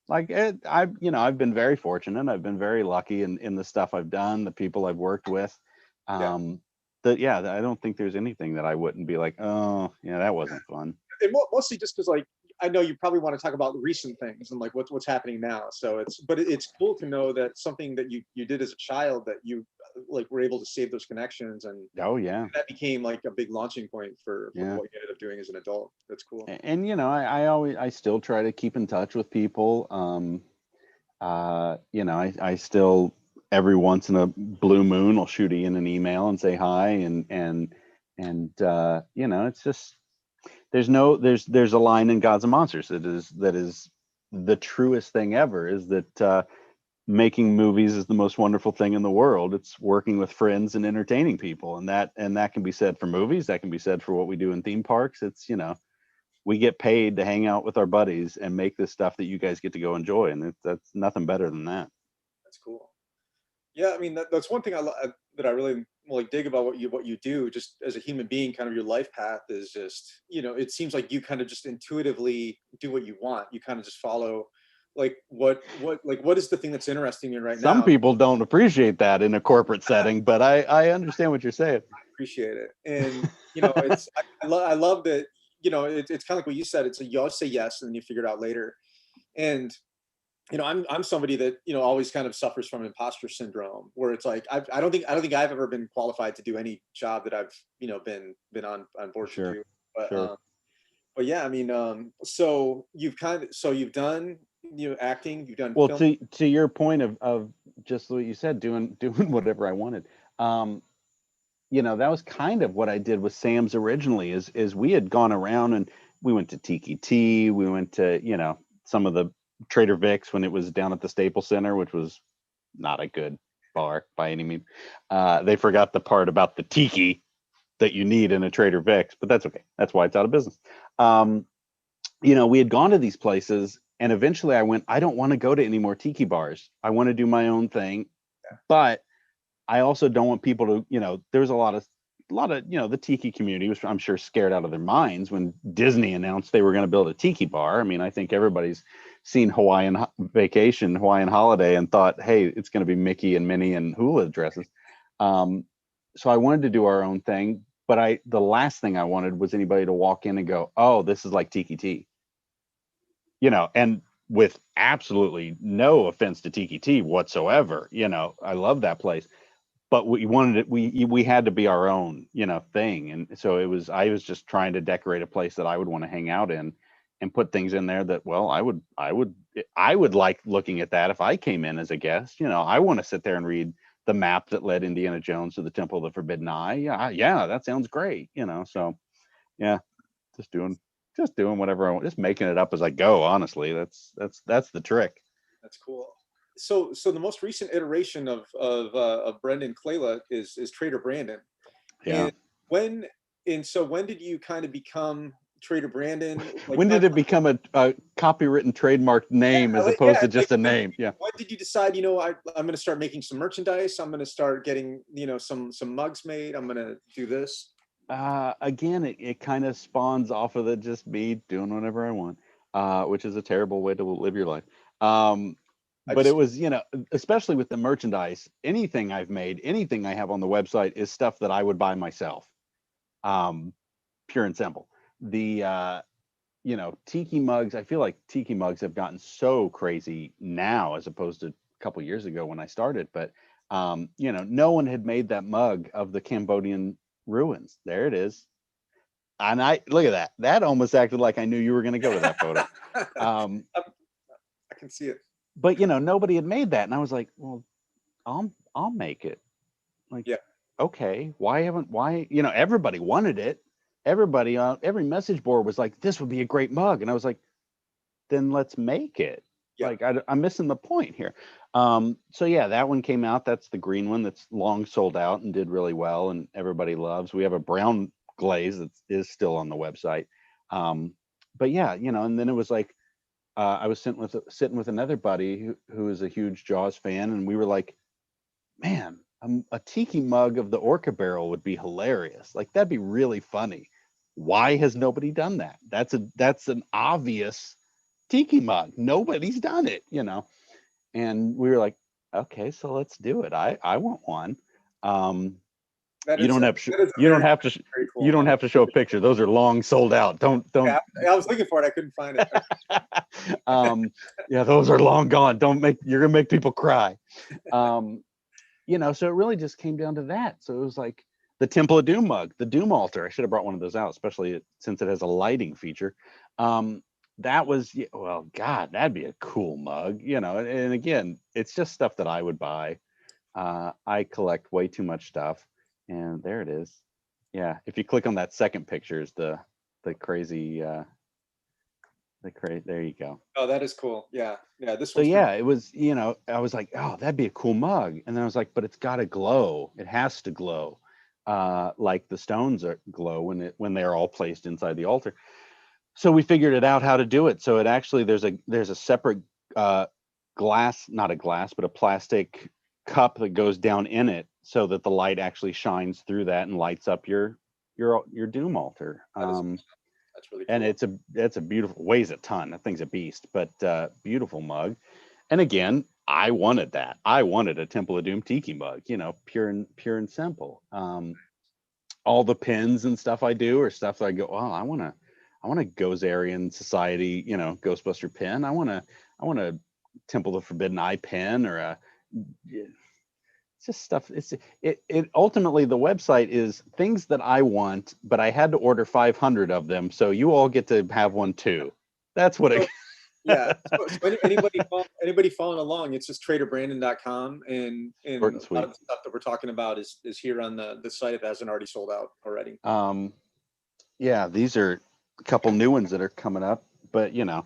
Like I've been very fortunate. I've been very lucky in the stuff I've done, the people I've worked with. I don't think there's anything that I wouldn't be like, oh yeah, that wasn't fun. And mostly just because like I know you probably want to talk about recent things and like what's happening now. So it's cool to know that something that you did as a child that you like were able to save those connections and that became like a big launching point for what you ended up doing as an adult. That's cool. And I still try to keep in touch with people. I still every once in a blue moon I'll shoot Ian an email and say hi and it's just there's a line in Gods and Monsters that is the truest thing ever, is that making movies is the most wonderful thing in the world. It's working with friends and entertaining people, and that can be said for movies, that can be said for what we do in theme parks. It's we get paid to hang out with our buddies and make this stuff that you guys get to go enjoy, and that's nothing better than that. That's cool. Yeah, I mean that's one thing that I really like dig about what you do just as a human being. Kind of your life path is just it seems like you kind of just intuitively do what you want. You kind of just follow like what is the thing that's interesting you right now. Some people don't appreciate that in a corporate setting, but I understand what you're saying. I appreciate it, and it's I love that it's kind of like what you said. It's you always say yes and then you figure it out later, and I'm somebody that always kind of suffers from imposter syndrome, where it's like I don't think I've ever been qualified to do any job that I've been on board to do. But yeah, I mean, so you've done acting, you've done well film. to your point of just what you said, doing whatever I wanted. That was kind of what I did with Sam's originally. Is we had gone around and we went to Tiki T, we went to some of the Trader Vic's when it was down at the Staples Center, which was not a good bar by any means. They forgot the part about the tiki that you need in a Trader Vic's, but that's okay. That's why it's out of business. We had gone to these places, and eventually I went, I don't want to go to any more tiki bars. I want to do my own thing, but I also don't want people to, there was a lot of the tiki community was, I'm sure, scared out of their minds when Disney announced they were going to build a tiki bar. I mean, I think everybody's seen Hawaiian Holiday and thought, hey, it's going to be Mickey and Minnie and hula dresses. So I wanted to do our own thing, but the last thing I wanted was anybody to walk in and go, oh, this is like Tiki T. And with absolutely no offense to Tiki T whatsoever, I love that place. But we wanted it. We had to be our own, thing, and so I was just trying to decorate a place that I would want to hang out in, and put things in there that, well, I would like looking at that if I came in as a guest. I want to sit there and read the map that led Indiana Jones to the Temple of the Forbidden Eye. Yeah, that sounds great. So yeah, just doing whatever I want, just making it up as I go. Honestly, that's the trick. That's cool. So the most recent iteration of Brendan Clayla is Trader Brandon. Yeah. So when did you kind of become Trader Brandon? Like, when did it become a copywritten trademark name as opposed to just a name? Yeah. When did you decide, I'm going to start making some merchandise, I'm going to start getting, some mugs made, I'm going to do this? Again, it kind of spawns off of it just me doing whatever I want, which is a terrible way to live your life. But it was, especially with the merchandise, anything I've made, anything I have on the website is stuff that I would buy myself. Pure and simple. The, tiki mugs, I feel like tiki mugs have gotten so crazy now as opposed to a couple years ago when I started. But You know, no one had made that mug of the Cambodian ruins. There it is. And I look at that. That almost acted like I knew you were going to go to that photo. I can see it. But you know, nobody had made that, and I was like, well, I'll make it. Like, Yeah. Okay, why you know, everybody wanted it. Everybody on every message board was like, this would be a great mug, and I was like, then let's make it. Yeah. Like I'm missing the point here. So yeah, that one came out. That's the green one that's long sold out and did really well, and everybody loves. We have a brown glaze that is still on the website. But yeah, you know, and then it was like I was sitting with another buddy who is a huge Jaws fan, and we were like, man, a tiki mug of the orca barrel would be hilarious. Like that'd be really funny. Why has nobody done that? That's an obvious tiki mug. Nobody's done it, you know. And we were like, okay, so let's do it. I want one. You don't have very cool you don't mug. have to show a picture. Those are long sold out. Don't. Yeah, I was looking for it. I couldn't find it. Yeah, those are long gone. You're gonna make people cry. You know, so it really just came down to that. So it was like the Temple of Doom mug, the Doom altar. I should have brought one of those out, especially since it has a lighting feature. That was, well, God, that'd be a cool mug, you know. And again, it's just stuff that I would buy. I collect way too much stuff, and there it is. Yeah, if you click on that second picture, is the crazy, there you go. Oh, that is cool. Yeah, yeah. This So one's yeah, it was, you know, I was like, oh, that'd be a cool mug. And then I was like, but it's got to glow. It has to glow. Like the stones glow when they're all placed inside the altar. So we figured it out how to do it. So it actually there's a separate glass, not a glass, but a plastic cup that goes down in it so that the light actually shines through that and lights up your Doom altar. That's really cool. And it's a beautiful, weighs a ton. That thing's a beast, but beautiful mug. And again, I wanted that. I wanted a Temple of Doom tiki mug, you know, pure and simple. All the pins and stuff I do are stuff that I go, oh, I want a Gozerian Society, you know, Ghostbuster pin. I want a Temple of the Forbidden Eye pin, or it's just stuff. It ultimately, the website is things that I want, but I had to order 500 of them, so you all get to have one too. That's what it. Yeah. So anybody following along, it's just traderbrandon.com, and a lot of the stuff that we're talking about is here on the site if it hasn't already sold out already. Yeah, these are a couple new ones that are coming up, but you know,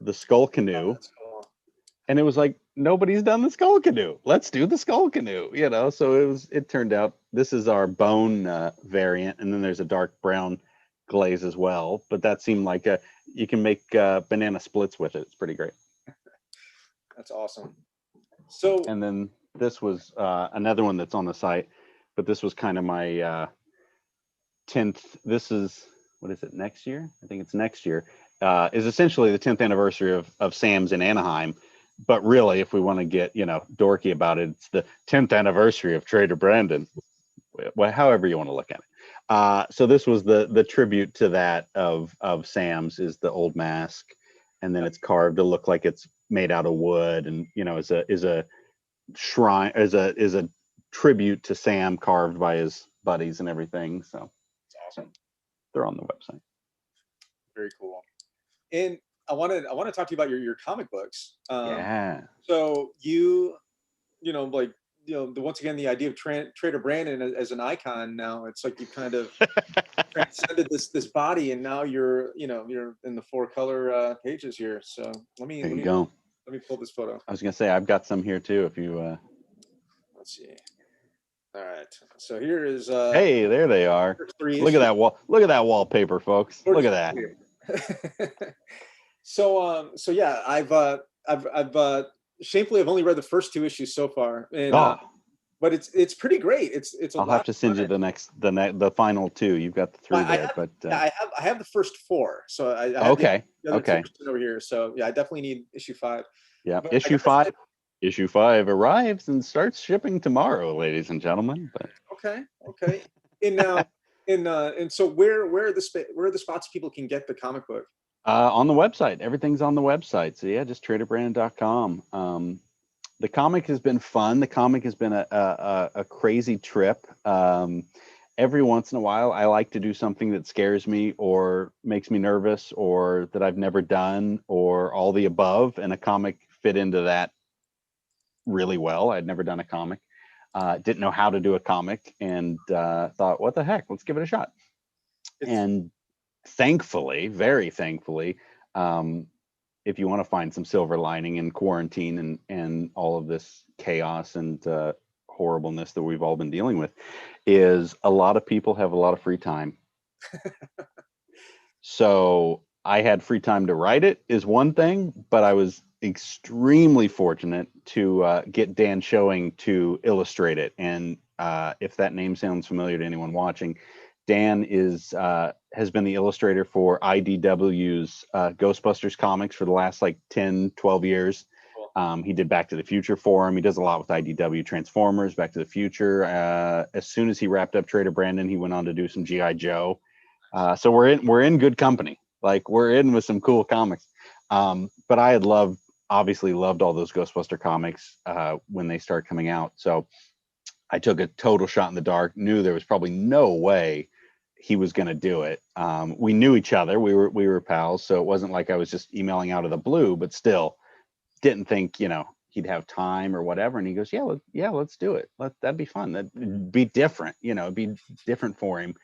the Skull Canoe. Cool. And it was like, nobody's done the Skull Canoe. Let's do the Skull Canoe, you know. So it turned out this is our bone variant, and then there's a dark brown glaze as well. But that seemed like you can make banana splits with it. It's pretty great. That's awesome. So, and then this was another one that's on the site, but this was kind of my 10th. This is, what is it, next year? I think it's next year. Is essentially the 10th anniversary of Sam's in Anaheim. But really, if we want to get, you know, dorky about it, it's the 10th anniversary of Trader Brandon. Well, however you want to look at it. So this was the tribute to that of Sam's, is the old mask, and then it's carved to look like it's made out of wood, and you know, is a shrine, is a tribute to Sam, carved by his buddies and everything. So it's awesome. They're on the website. Very cool. And I want to talk to you about your comic books. Yeah. So you know, like, you know, once again, the idea of Trader Brandon as an icon now, it's like you kind of transcended this body, and now you're in the 4-color pages here. So let me pull this photo. I was gonna say, I've got some here too. If you let's see. All right. So here is hey, there they are. Look at that wall. Look at that wallpaper, folks. Look at that. So yeah, I've shamefully I've only read the first 2 issues so far, and but it's pretty great. It's a I'll have to send you the final 2. You've got the 3 there, but I have the first 4. So I have okay. over here. So yeah, I definitely need issue 5. Yeah, but issue 5 arrives and starts shipping tomorrow, ladies and gentlemen. But okay. And now and so where are the spots people can get the comic book? On the website. Everything's on the website. So yeah, just traderbrandon.com. The comic has been fun. The comic has been a crazy trip. Every once in a while, I like to do something that scares me or makes me nervous or that I've never done or all the above. And a comic fit into that really well. I'd never done a comic, didn't know how to do a comic, and thought, what the heck, let's give it a shot. And thankfully, very thankfully, if you want to find some silver lining in quarantine and all of this chaos and horribleness that we've all been dealing with, is a lot of people have a lot of free time. So I had free time to write it is one thing, but I was extremely fortunate to get Dan Showing to illustrate it. And if that name sounds familiar to anyone watching, Dan has been the illustrator for IDW's Ghostbusters comics for the last like 10, 12 years. He did Back to the Future for him. He does a lot with IDW, Transformers, Back to the Future. As soon as he wrapped up Trader Brandon, he went on to do some G.I. Joe. So we're in good company. Like, we're in with some cool comics. But I had obviously loved all those Ghostbuster comics when they started coming out. So I took a total shot in the dark, knew there was probably no way he was going to do it. We knew each other. We were pals. So it wasn't like I was just emailing out of the blue, but still didn't think, he'd have time or whatever. And he goes, yeah, let's do it. That'd be fun. That'd be different, it'd be different for him.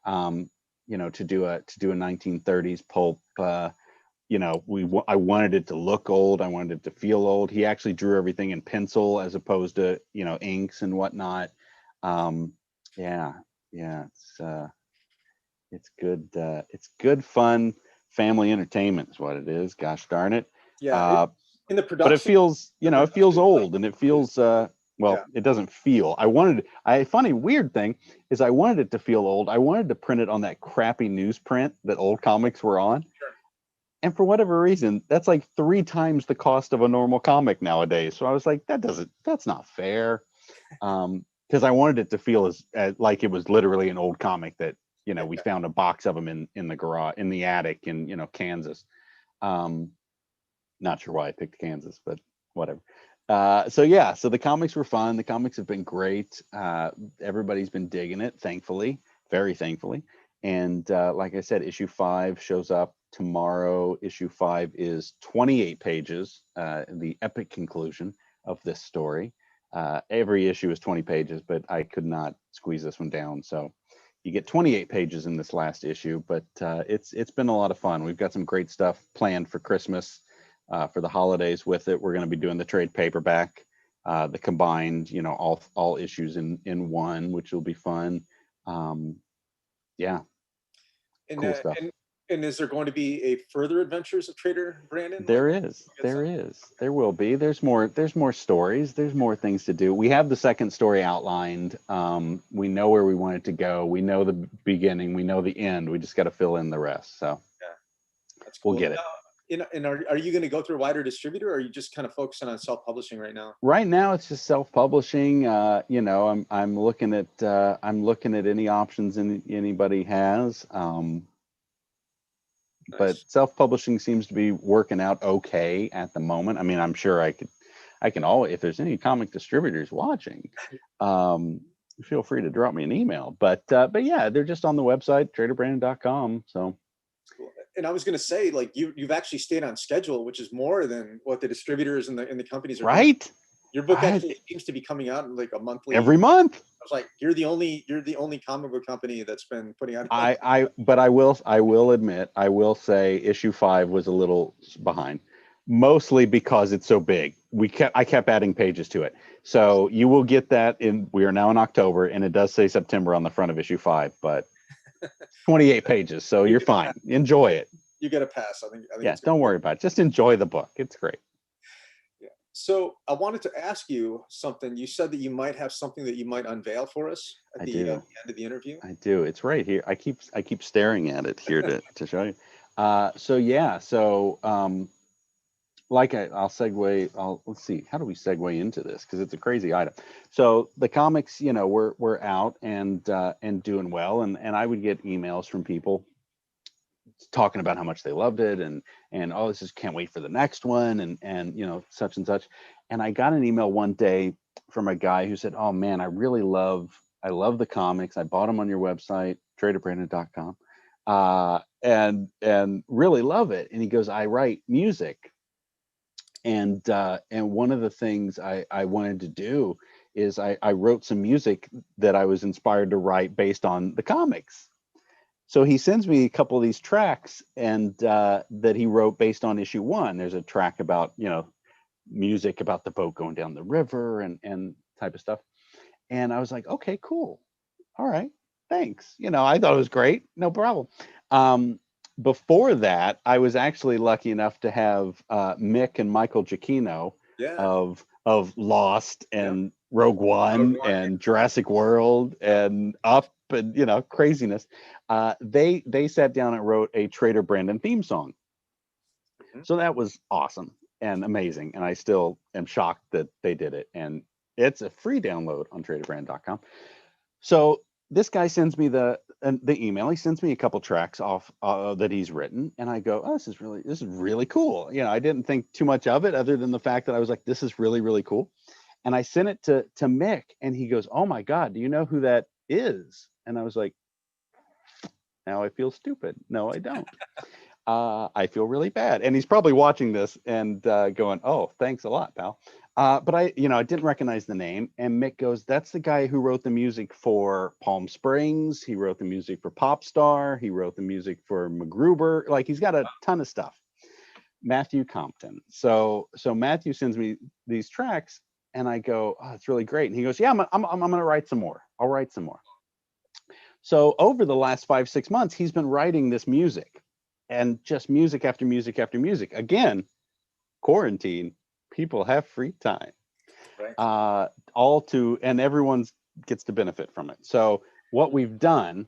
To do a 1930s pulp, I wanted it to look old. I wanted it to feel old. He actually drew everything in pencil as opposed to, inks and whatnot. It's good. It's good fun family entertainment is what it is. Gosh darn it. Yeah. In the production, but it feels, it feels old, and it feels, it doesn't feel. Funny, weird thing is I wanted it to feel old. I wanted to print it on that crappy newsprint that old comics were on. Sure. And for whatever reason, that's like 3 times the cost of a normal comic nowadays. So I was like, that's not fair. Because I wanted it to feel as like it was literally an old comic that, we found a box of them in the garage, in the attic in, Kansas. Not sure why I picked Kansas, but whatever. So the comics were fun. The comics have been great. Everybody's been digging it, thankfully, very thankfully. And like I said, issue 5 shows up tomorrow. Issue 5 is 28 pages, the epic conclusion of this story. Every issue is 20 pages, but I could not squeeze this one down. So you get 28 pages in this last issue, but it's been a lot of fun. We've got some great stuff planned for Christmas, for the holidays with it. We're going to be doing the trade paperback, the combined, all issues in one, which will be fun. Cool stuff. And is there going to be a further adventures of Trader Brandon? There will be. There's more stories. There's more things to do. We have the second story outlined. We know where we want it to go. We know the beginning. We know the end. We just got to fill in the rest. So that's cool. We'll get it. And are you going to go through a wider distributor, or are you just kind of focusing on self-publishing right now? Right now, it's just self-publishing. I'm looking at any options anybody has. Nice. But self-publishing seems to be working out okay at the moment. I mean, I'm sure I can always, if there's any comic distributors watching, feel free to drop me an email. But yeah, they're just on the website, traderbrandon.com. So. Cool. And I was going to say, like, you've actually stayed on schedule, which is more than what the distributors and the companies are right doing. Your book actually seems to be coming out in like a monthly. Every month. I was like, you're the only comic book company that's been putting out. But I will admit, I will say issue 5 was a little behind, mostly because it's so big. I kept adding pages to it. So you will get that we are now in October, and it does say September on the front of issue 5, but 28 pages. So you're fine. Enjoy it. You get a pass. I think yeah, don't worry about it. Just enjoy the book. It's great. Yeah. So I wanted to ask you something. You said that you might have something that you might unveil for us at the end of the interview. I do. It's right here. I keep staring at it here to show you. I'll segue. Let's see. How do we segue into this? Because it's a crazy item. So the comics, we're out and doing well, and I would get emails from people talking about how much they loved it and and oh, this is can't wait for the next one, and you know, such and such. And I got an email one day from a guy who said, oh man, I love the comics. I bought them on your website, traderbrandon.com, and really love it. And he goes, I write music, and one of the things I wanted to do is I wrote some music that I was inspired to write based on the comics. So he sends me a couple of these tracks, and that he wrote based on issue 1. There's a track about, you know, music about the boat going down the river and type of stuff. And I was like, okay, cool. All right, thanks. You know, I thought it was great. No problem. Before that, I was actually lucky enough to have Mick and Michael Giacchino of Lost and Rogue One and Jurassic World and Up and, you know, craziness. They sat down and wrote a Trader Brandon theme song. So that was awesome and amazing. And I still am shocked that they did it. And it's a free download on traderbrand.com. So this guy sends me the email. He sends me a couple tracks off that he's written, and I go, oh, this is really cool. You know, I didn't think too much of it other than the fact that I was like, this is really, really cool. And I sent it to Mick, and he goes, oh my God, do you know who that is? And I was like, now I feel stupid. No, I don't. I feel really bad. And he's probably watching this and going, oh, thanks a lot, pal. But I didn't recognize the name. And Mick goes, that's the guy who wrote the music for Palm Springs. He wrote the music for Popstar. He wrote the music for MacGruber. Like, he's got a ton of stuff. Matthew Compton. So Matthew sends me these tracks, and I go, oh, it's really great. And he goes, yeah, I'm going to write some more. I'll write some more. So over the last 5-6 months, he's been writing this music, and just music after music after music. Again, quarantine, people have free time. Right. And everyone gets to benefit from it. So what we've done,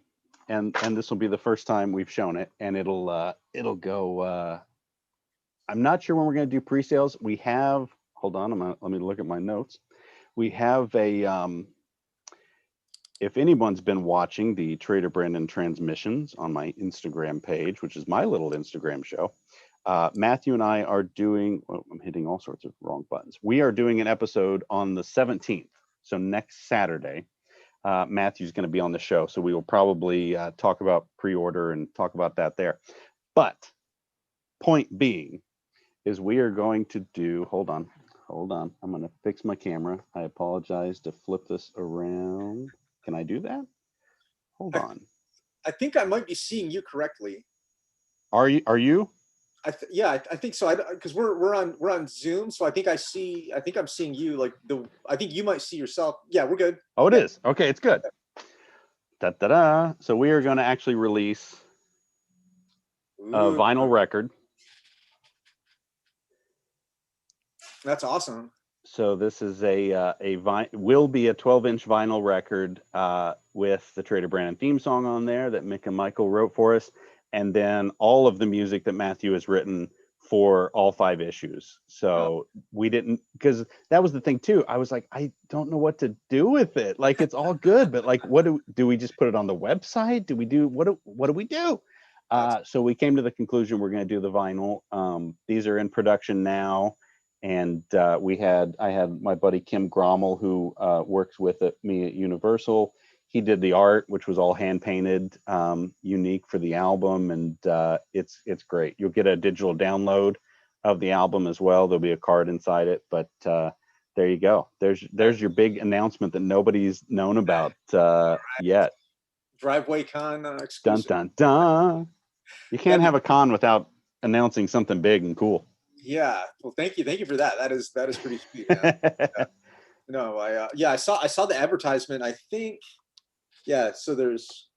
and this will be the first time we've shown it, and it'll go. I'm not sure when we're going to do pre-sales. We have. Hold on, let me look at my notes. We have a. If anyone's been watching the Trader Brandon transmissions on my Instagram page, which is my little Instagram show, Matthew and I are doing, I'm hitting all sorts of wrong buttons. We are doing an episode on the 17th. So next Saturday, Matthew's going to be on the show. So we will probably talk about pre-order and talk about that there. But point being is we are going to do, hold on. I'm going to fix my camera. I apologize to flip this around. Can I do that? Hold on. I think I might be seeing you correctly. Are you? I think so. Because we're on Zoom, so I think I'm seeing you. Like I think you might see yourself. Yeah, we're good. Oh, it is. Okay, it's good. Da-da-da. So we are going to actually release a vinyl record. That's awesome. So this is will be a 12-inch vinyl record with the Trader Brandon theme song on there that Mick and Michael wrote for us, and then all of the music that Matthew has written for all 5 issues. So we didn't, because that was the thing too. I was like, I don't know what to do with it. Like, it's all good, but like, what do we just put it on the website? Do we do what do we do? So we came to the conclusion we're going to do the vinyl. These are in production now. And I had my buddy Kim Grommel, who works with me at Universal. He did the art, which was all hand painted, unique for the album, and it's great. You'll get a digital download of the album as well. There'll be a card inside it, but there you go. There's your big announcement that nobody's known about yet. Driveway Con exclusive. Dun dun dun. You can't have a con without announcing something big and cool. Yeah, well, thank you for that. That is pretty sweet. Yeah. No, I saw the advertisement. I think, yeah. So there's,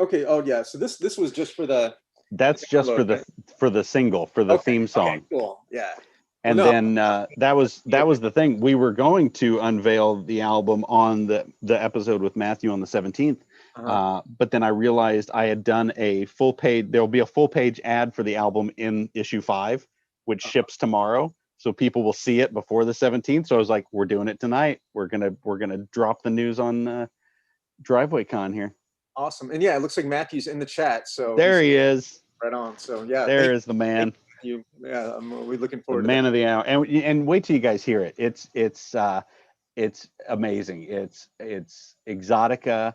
okay. Oh yeah. So this was just for the. That's just for the single, for the theme song. Okay, cool. Yeah. And then that was the thing. We were going to unveil the album on the episode with Matthew on the 17th. But then I realized I had done a full page. There'll be a full page ad for the album in issue 5, which ships tomorrow. So people will see it before the 17th. So I was like, we're doing it tonight. We're gonna drop the news on Driveway Con here. Awesome. And yeah, it looks like Matthew's in the chat. So there he is. Right on. So yeah, there is the man. thank you. Yeah, we're looking The forward to man that. of the hour. And wait till you guys hear it. It's amazing. It's exotica.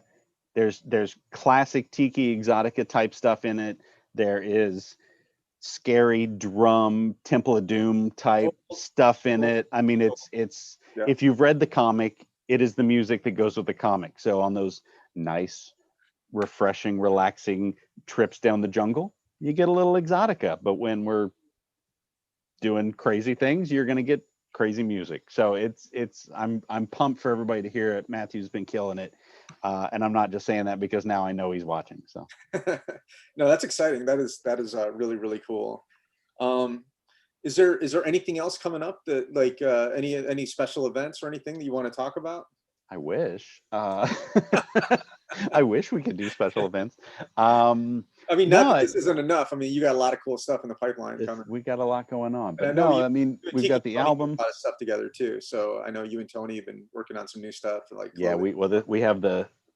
There's classic tiki exotica type stuff in it. There is scary drum Temple of Doom type stuff in it. I mean, it's Yeah. if you've read the comic, it is the music that goes with the comic. So on those nice, refreshing, relaxing trips down the jungle, you get a little exotica. But when we're doing crazy things, you're going to get crazy music. So I'm pumped for everybody to hear it. Matthew's been killing it. And I'm not just saying that because now I know he's watching. So No, that's exciting. That is really, really cool. Is there anything else coming up that like any special events or anything that you want to talk about? I wish. I wish we could do special events. I mean, not No, that this isn't enough. I mean, you got a lot of cool stuff in the pipeline coming. we got a lot going on. And I But know no, I mean, you and we've Tiki got the Tony do album. a lot of stuff together too. So I know you and Tony have been working on some new stuff like Yeah, clothing. we have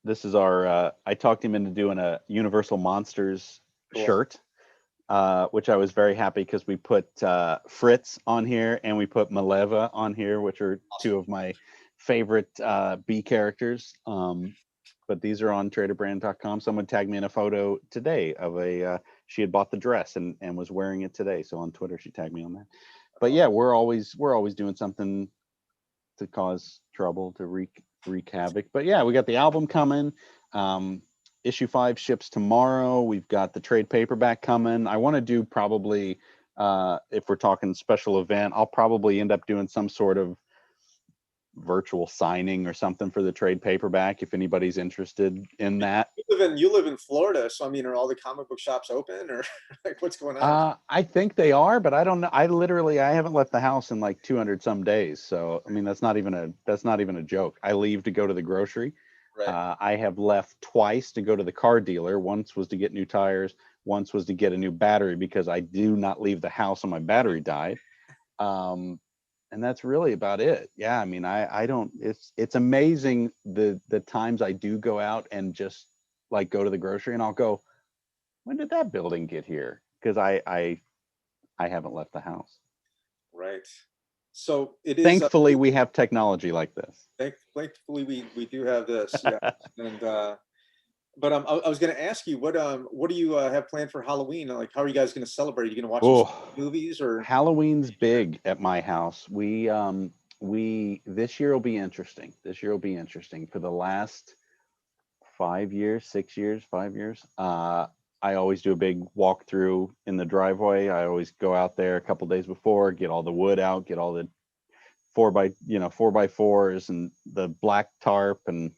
this is our I talked him into doing a Universal Monsters Cool. shirt, which I was very happy because we put Fritz on here and we put Maleva on here, which are two of my favorite B characters. But these are on traderbrand.com. Someone tagged me in a photo today of she had bought the dress and was wearing it today. So on Twitter, she tagged me on that. But yeah, we're always doing something to cause trouble, to wreak havoc. But yeah, we got the album coming. Issue 5 ships tomorrow. We've got the trade paperback coming. I want to do probably, if we're talking special event, I'll probably end up doing some sort of virtual signing or something for the trade paperback if anybody's interested in that. You live in Florida, so I mean, are all the comic book shops open or like what's going on? I think they are, but I don't know. I haven't left the house in like 200 some days. So I mean, that's not even a joke. I leave to go to the grocery. Right. I have left twice to go to the car dealer. Once was to get new tires. Once was to get a new battery because I do not leave the house when my battery died. And that's really about it. Yeah, I mean, I don't. It's amazing the times I do go out and just like go to the grocery and I'll go, when did that building get here? Because I haven't left the house. Right. So it is. Thankfully, we have technology like this. Thankfully, we do have this. Yeah. And but I was going to ask you what do you have planned for Halloween? Like, how are you guys going to celebrate? Are you going to watch some movies or? Halloween's big at my house. We this year will be interesting. This year will be interesting. For the last 5 years, 6 years, 5 years, I always do a big walkthrough in the driveway. I always go out there a couple days before, get all the wood out, get all the 4x4s and the black tarp and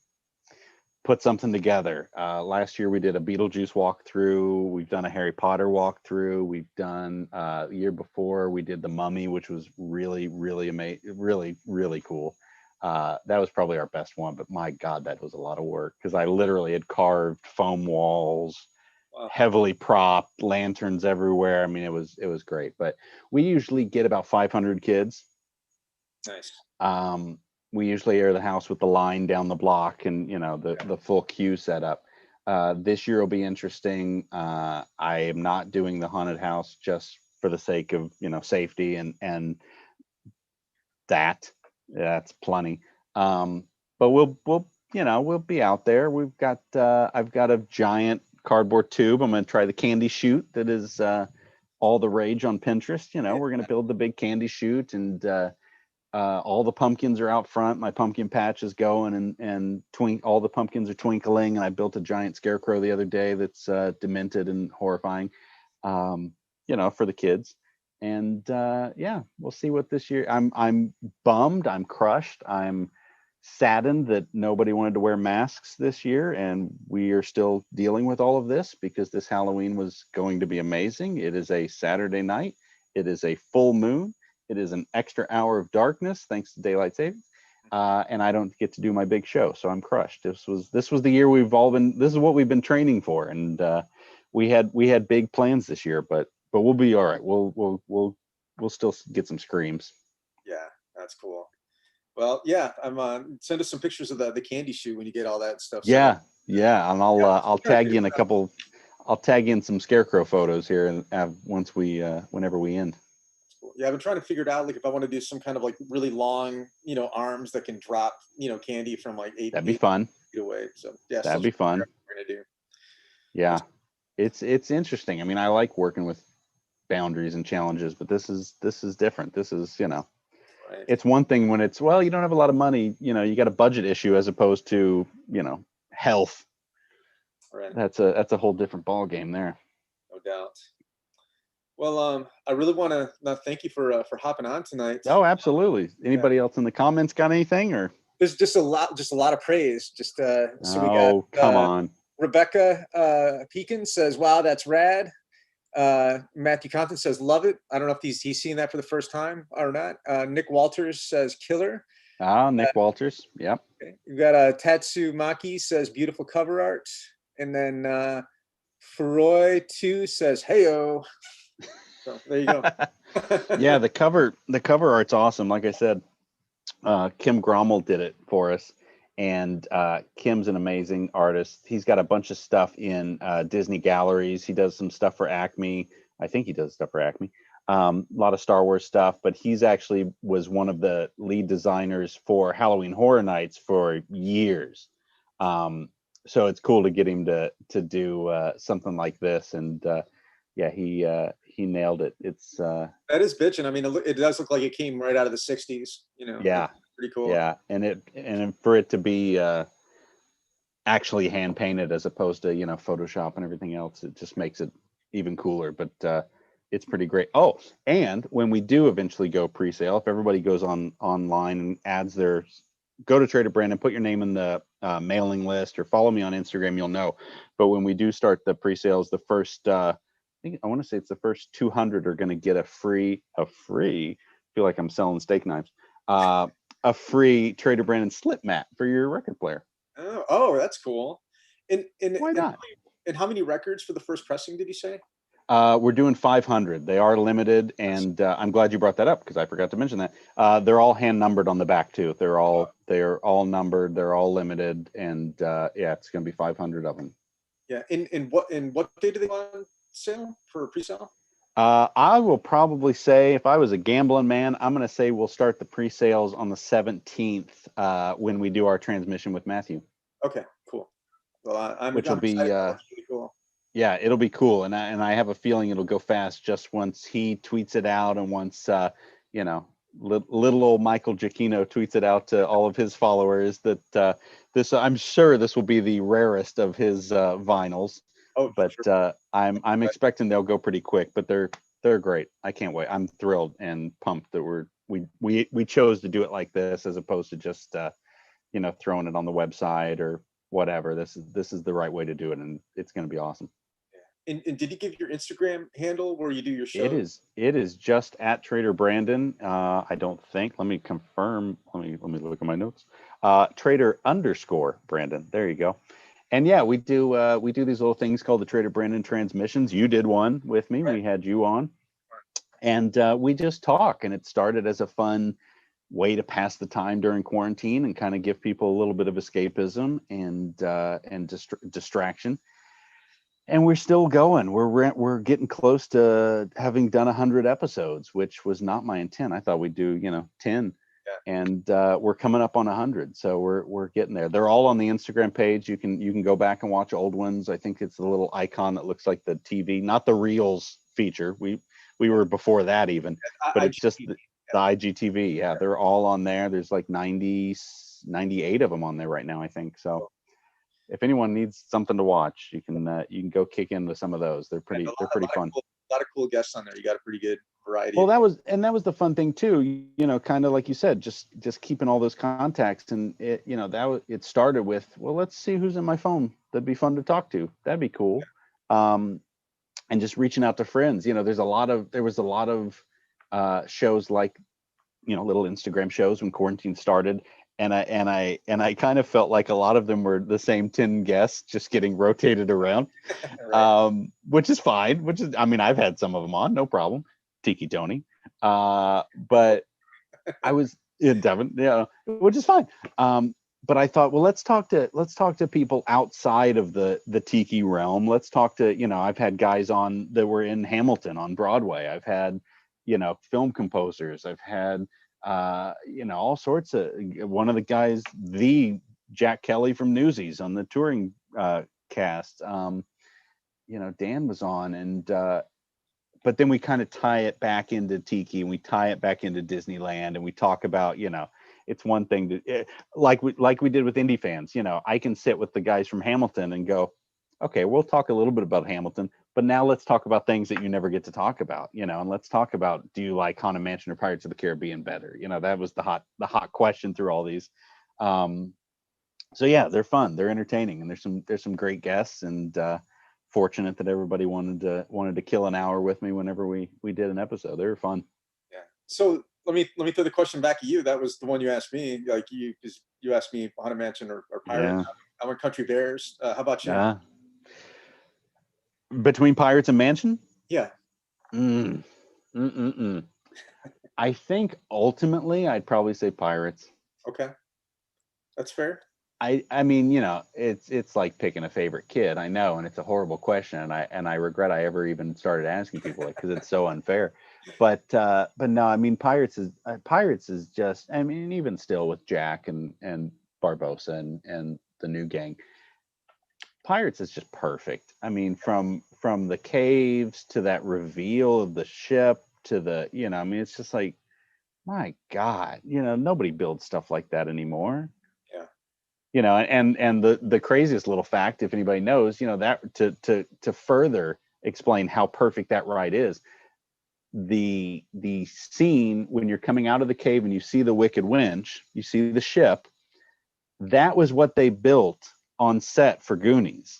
put something together. Last year we did a Beetlejuice walkthrough. We've done a Harry Potter walkthrough. We've done the year before we did the Mummy, which was really, really amazing, really, really cool. That was probably our best one, but my God, that was a lot of work because I literally had carved foam walls, heavily propped, lanterns everywhere. I mean, it was great. But we usually get about 500 kids. Nice. We usually air the house with the line down the block and the full queue setup. This year will be interesting. I am not doing the haunted house just for the sake of safety and that's plenty. But we'll be out there. We've got I've got a giant cardboard tube. I'm going to try the candy chute that is all the rage on Pinterest. We're going to build the big candy chute and all the pumpkins are out front. My pumpkin patch is going and all the pumpkins are twinkling. And I built a giant scarecrow the other day that's demented and horrifying, for the kids. And we'll see what this year. I'm bummed. I'm crushed. I'm saddened that nobody wanted to wear masks this year, and we are still dealing with all of this because this Halloween was going to be amazing. It is a Saturday night. It is a full moon. It is an extra hour of darkness thanks to daylight savings, and I don't get to do my big show, so I'm crushed. This was the year this is what we've been training for, and we had big plans this year, but we'll be all right. We'll still get some screams. Yeah, that's cool. Well, yeah, I'm send us some pictures of the candy shoe when you get all that stuff. Yeah, and I'll tag you in a couple. I'll tag in some scarecrow photos here and once we whenever we end. Yeah, I've been trying to figure it out. Like if I want to do some kind of like really long, arms that can drop, candy from like That'd be fun. feet away. So yeah, that'd be fun. We're gonna do. Yeah, it's interesting. I mean, I like working with boundaries and challenges, but this is different. This is Right. It's one thing when it's, well, you don't have a lot of money, you got a budget issue as opposed to health. Right. That's a whole different ball game there. No doubt. Well, I really want to thank you for hopping on tonight. Oh, absolutely. Anybody else in the comments got anything, or? There's just a lot of praise. So we got come on. Rebecca Pekin says, "Wow, that's rad." Matthew Compton says, "Love it." I don't know if he's seen that for the first time or not. Nick Walters says, "Killer." Nick Walters. Yep. Okay. You got Tatsu Maki says, "Beautiful cover art," and then Feroy 2 says, "Heyo." So there you go. Yeah, the cover art's awesome. Like I said, Kim Grommel did it for us, and Kim's an amazing artist. He's got a bunch of stuff in Disney galleries. He does some stuff for Acme. I think he does stuff for Acme. A lot of Star Wars stuff, but he's actually was one of the lead designers for Halloween Horror Nights for years. So it's cool to get him to do something like this, and yeah, he nailed it. It's that is bitchin'. I mean, it does look like it came right out of the '60s. Yeah, pretty cool. Yeah, and for it to be actually hand painted as opposed to Photoshop and everything else, it just makes it even cooler. But it's pretty great. Oh, and when we do eventually go pre-sale, if everybody goes online and adds go to Trader Brandon, put your name in the mailing list, or follow me on Instagram, you'll know. But when we do start the pre-sales, the first I want to say it's the first 200 are going to get a free. I feel like I'm selling steak knives. A free Trader Brandon slip mat for your record player. Oh, that's cool. And why not? And how many records for the first pressing did you say? We're doing 500. They are limited, and I'm glad you brought that up because I forgot to mention that. They're all hand numbered on the back too. They're all numbered. They're all limited, and yeah, it's going to be 500 of them. Yeah. And what day do they go on sale for pre-sale? I will probably say, if I was a gambling man, I'm going to say we'll start the pre-sales on the 17th when we do our transmission with Matthew. Okay, cool. Well, which will be really cool. Yeah, it'll be cool, and I have a feeling it'll go fast just once he tweets it out, and once little old Michael Giacchino tweets it out to all of his followers that I'm sure this will be the rarest of his vinyls. Oh, but sure. I'm expecting they'll go pretty quick, but they're great. I can't wait. I'm thrilled and pumped that we chose to do it like this as opposed to just throwing it on the website or whatever. This is the right way to do it, and it's going to be awesome. And did you give your Instagram handle where you do your show? It is just at Trader Brandon. I don't think. Let me confirm. Let me look at my notes. Trader_Brandon. There you go. And yeah, we do these little things called the Trader Brandon transmissions. You did one with me. Right. We had you on, and we just talk. And it started as a fun way to pass the time during quarantine and kind of give people a little bit of escapism and distraction. And we're still going. We're getting close to having done 100 episodes, which was not my intent. I thought we'd do 10, yeah. And we're coming up on 100, so we're getting there. They're all on the Instagram page. You can go back and watch old ones. I think it's the little icon that looks like the TV, not the Reels feature. We were before that even, but it's just the IGTV. Yeah, they're all on there. There's like 98 of them on there right now, I think. So if anyone needs something to watch, you can go kick into some of those. They're pretty fun. A lot of cool guests on there. You got a pretty good variety. Well, that was the fun thing too. Kind of like you said, just keeping all those contacts, and it started with, well, let's see who's in my phone. That'd be fun to talk to. That'd be cool. Yeah. And just reaching out to friends. There was a lot of shows like little Instagram shows when quarantine started. And I kind of felt like a lot of them were the same 10 guests just getting rotated around, right. Which is fine. I've had some of them on, no problem. Tiki Tony, but I was in Devon, which is fine. but I thought, well, let's talk to people outside of the tiki realm. Let's talk to, I've had guys on that were in Hamilton on Broadway. I've had, film composers. I've had, all sorts of, one of the guys, the Jack Kelly from Newsies on the touring cast. Dan was on, and but then we kind of tie it back into tiki, and we tie it back into Disneyland, and we talk about, it's one thing to, like we did with indie fans. I can sit with the guys from Hamilton and go, okay, we'll talk a little bit about Hamilton, but now let's talk about things that you never get to talk about, and let's talk about, do you like Haunted Mansion or Pirates of the Caribbean better? That was the hot question through all these. So yeah, they're fun, they're entertaining, and there's some great guests, and fortunate that everybody wanted to kill an hour with me whenever we did an episode. They were fun. Yeah. So let me throw the question back at you. That was the one you asked me. Like you asked me Haunted Mansion or Pirates. Yeah. I went Country Bears. How about you? Between Pirates and Mansion? Yeah. I think ultimately I'd probably say Pirates. Okay. That's fair. I mean, it's like picking a favorite kid. I know, and it's a horrible question, and I regret I ever even started asking people, like, because it's so unfair. But no, I mean, Pirates is just, I mean, even still with Jack and Barbosa and the new gang, Pirates is just perfect. I mean, from the caves to that reveal of the ship to the, I mean, it's just like, my God, nobody builds stuff like that anymore. And the craziest little fact, if anybody knows, that to further explain how perfect that ride is, the scene when you're coming out of the cave and you see the Wicked Winch, you see the ship, that was what they built on set for Goonies.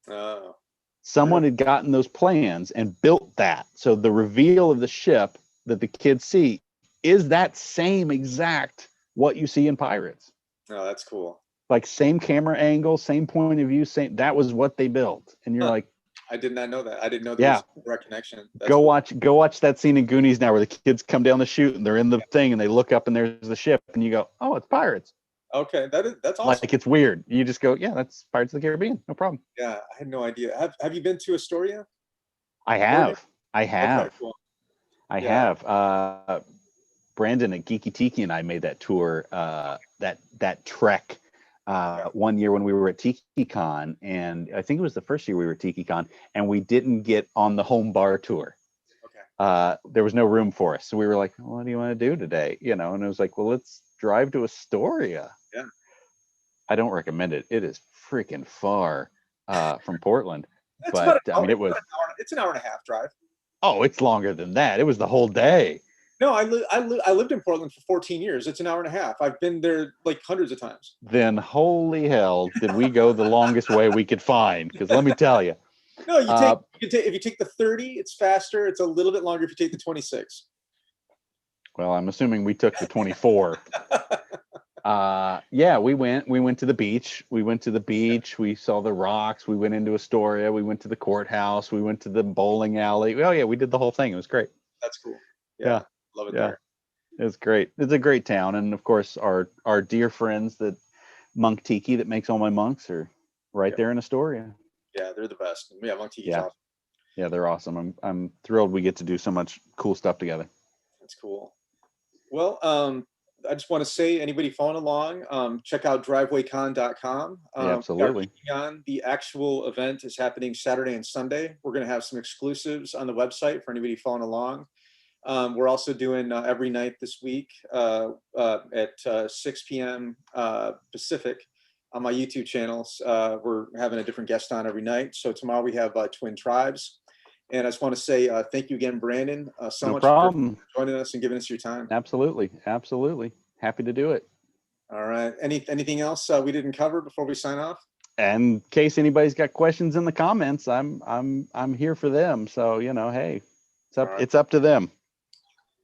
Oh. Someone had gotten those plans and built that. So the reveal of the ship that the kids see is that same exact what you see in Pirates. Oh, that's cool. Like same camera angle, same point of view, that was what they built. And you're like, I did not know that. I didn't know there was a direct connection. That's cool. Go watch that scene in Goonies now where the kids come down the chute and they're in the thing and they look up and there's the ship and you go, oh, it's Pirates. Okay, that's awesome. Like, it's weird. You just go, yeah, that's Pirates of the Caribbean. No problem. Yeah, I had no idea. Have you been to Astoria? I have. Okay, cool. I have. Brandon at Geeky Tiki and I made that tour, that trek one year when we were at TikiCon, and I think it was the first year we were at TikiCon, and we didn't get on the home bar tour. Okay. There was no room for us, so we were like, well, what do you want to do today? And it was like, well, let's drive to Astoria. Yeah. I don't recommend it. It is freaking far from Portland. But I mean, it's an hour and a half drive. Oh, it's longer than that. It was the whole day. No, I lived in Portland for 14 years. It's an hour and a half. I've been there like hundreds of times. Then holy hell, did we go the longest way we could find? Because let me tell you. No, if you take the 30, it's faster. It's a little bit longer if you take the 26. Well, I'm assuming we took the 24. Yeah, we went to the beach. We saw the rocks. We went into Astoria. We went to the courthouse. We went to the bowling alley. Oh yeah, we did the whole thing. It was great. That's cool. Yeah. Love it there. It's great. It's a great town. And of course our dear friends that Monk Tiki that makes all my monks are right there in Astoria. Yeah, they're the best. Yeah, Monk Tiki's awesome. Yeah, they're awesome. I'm thrilled we get to do so much cool stuff together. That's cool. Well, I just want to say, anybody following along, check out drivewaycon.com. Absolutely. The actual event is happening Saturday and Sunday. We're going to have some exclusives on the website for anybody following along. We're also doing every night this week at 6 p.m. Pacific on my YouTube channels. We're having a different guest on every night. So tomorrow we have Twin Tribes. And I just want to say thank you again, Brandon, so much for joining us and giving us your time. Absolutely. Happy to do it. All right. Anything else we didn't cover before we sign off? And in case anybody's got questions in the comments, I'm here for them. So hey, it's up to them.